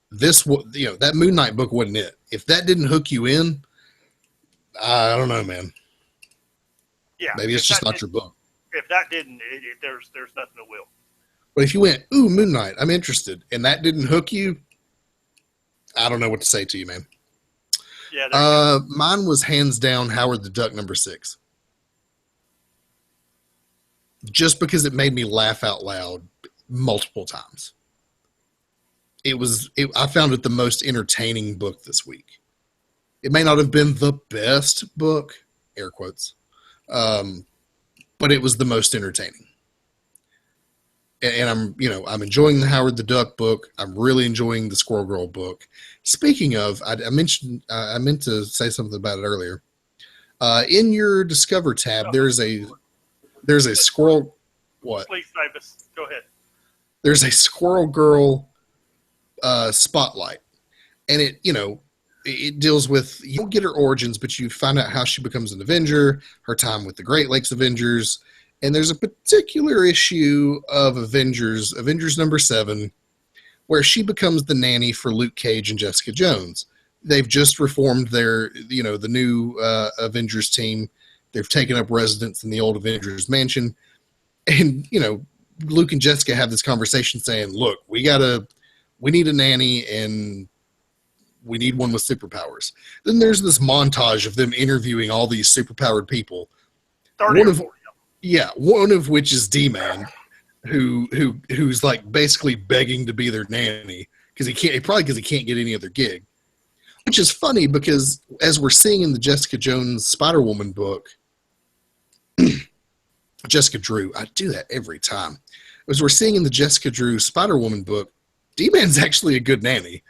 That Moon Knight book wasn't it. If that didn't hook you in, I don't know, man. Yeah, maybe it's just not your book. If that didn't, there's nothing that will. But if you went, ooh, Moon Knight, I'm interested, and that didn't hook you, I don't know what to say to you, man. Yeah. Mine was hands down Howard the Duck #6. Just because it made me laugh out loud multiple times. I found it the most entertaining book this week. It may not have been the best book, air quotes, but it was the most entertaining. And I'm enjoying the Howard the Duck book. I'm really enjoying the Squirrel Girl book. Speaking of, I meant to say something about it earlier. In your Discover tab, there's a Squirrel. What? Please, Davis, go ahead. There's a Squirrel Girl spotlight, and it deals with, you don't get her origins, but you find out how she becomes an Avenger, her time with the Great Lakes Avengers. And there's a particular issue of Avengers #7, where she becomes the nanny for Luke Cage and Jessica Jones. They've just reformed their, the new Avengers team. They've taken up residence in the old Avengers mansion. And, Luke and Jessica have this conversation saying, look, we need a nanny, and we need one with superpowers. Then there's this montage of them interviewing all these superpowered people. 30 or 40. Yeah, one of which is D-Man, who's like basically begging to be their nanny because he can't get any other gig. Which is funny because as we're seeing in the Jessica Jones Spider-Woman book, Jessica Drew, I do that every time. As we're seeing in the Jessica Drew Spider-Woman book, D-Man's actually a good nanny.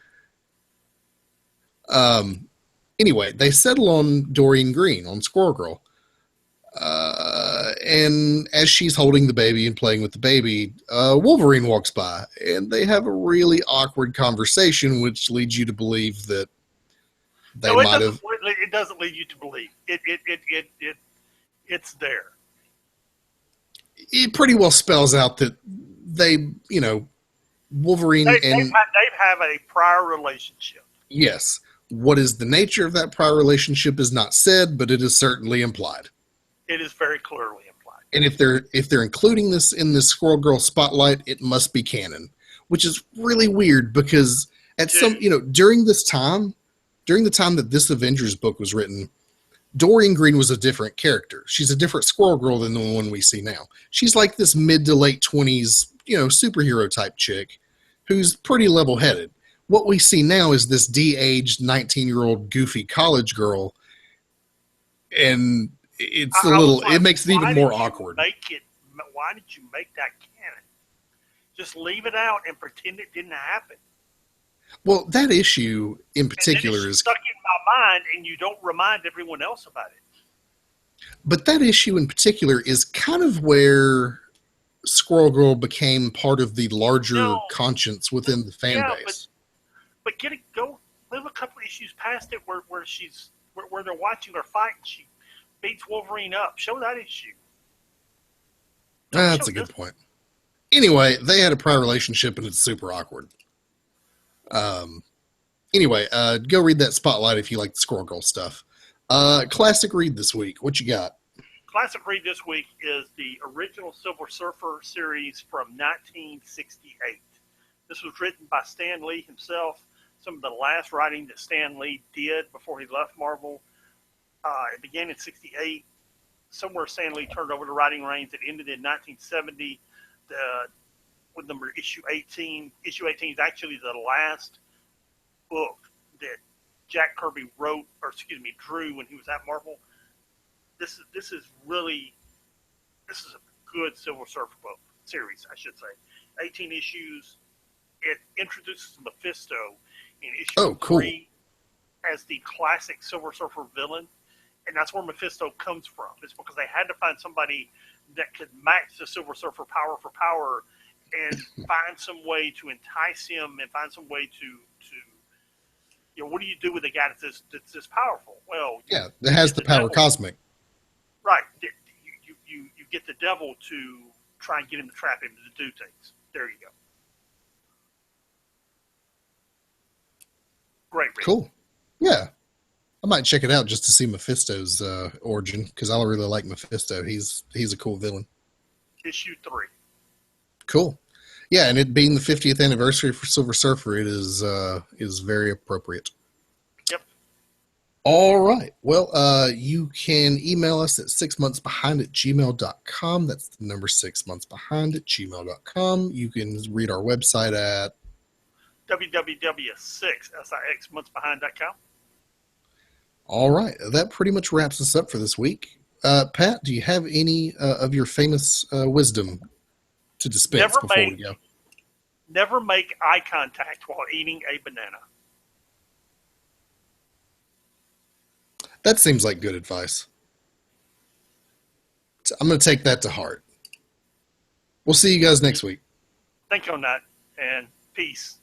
Anyway, they settle on Doreen Green, on Squirrel Girl. And as she's holding the baby and playing with the baby, Wolverine walks by, and they have a really awkward conversation, which leads you to believe that they might have. It doesn't lead you to believe it's there. It pretty well spells out that they, Wolverine they have a prior relationship. Yes. What is the nature of that prior relationship is not said, but it is certainly implied. It is very clearly implied. And if they're including this in this Squirrel Girl spotlight, it must be canon, which is really weird because during the time that this Avengers book was written, Doreen Green was a different character. She's a different Squirrel Girl than the one we see now. She's like this mid to late 20s superhero type chick who's pretty level headed. What we see now is this de-aged 19-year-old goofy college girl, and it makes it even more awkward. Why did you make that canon? Just leave it out and pretend it didn't happen. Well, that issue in particular is stuck in my mind, and you don't remind everyone else about it. But that issue in particular is kind of where Squirrel Girl became part of the larger conscience within the fan base. But go live a couple issues past it where they're watching her fight and she beats Wolverine up. Show that issue. That's a good point. Anyway, they had a prior relationship and it's super awkward. Anyway, go read that Spotlight if you like the Squirrel Girl stuff. Classic read this week. What you got? Classic read this week is the original Silver Surfer series from 1968. This was written by Stan Lee himself. Some of the last writing that Stan Lee did before he left Marvel. It began in 68. Somewhere Stan Lee turned over the writing reins. It ended in 1970 with number issue 18. Issue 18 is actually the last book that Jack Kirby drew when he was at Marvel. This is a good Silver Surfer book series, I should say. 18 issues. It introduces Mephisto in issue 3 as the classic Silver Surfer villain, and that's where Mephisto comes from. It's because they had to find somebody that could match the Silver Surfer power for power and find some way to entice him and find some way to what do you do with a guy that's this powerful? Well, yeah, that has the power cosmic. Right. You get the devil to try and get him to trap him to do things. There you go. Great read. Cool. Yeah. I might check it out just to see Mephisto's origin, because I really like Mephisto. He's a cool villain. Issue 3. Cool. Yeah, and it being the 50th anniversary for Silver Surfer, it is very appropriate. Yep. All right. Well, you can email us at 6monthsbehind@gmail.com. That's the number 6monthsbehind@gmail.com. You can read our website at www.6monthsbehind.com. All right. That pretty much wraps us up for this week. Pat, do you have any of your famous wisdom to dispense before we go? Never make eye contact while eating a banana. That seems like good advice. I'm going to take that to heart. We'll see you guys next week. Think on that, and peace.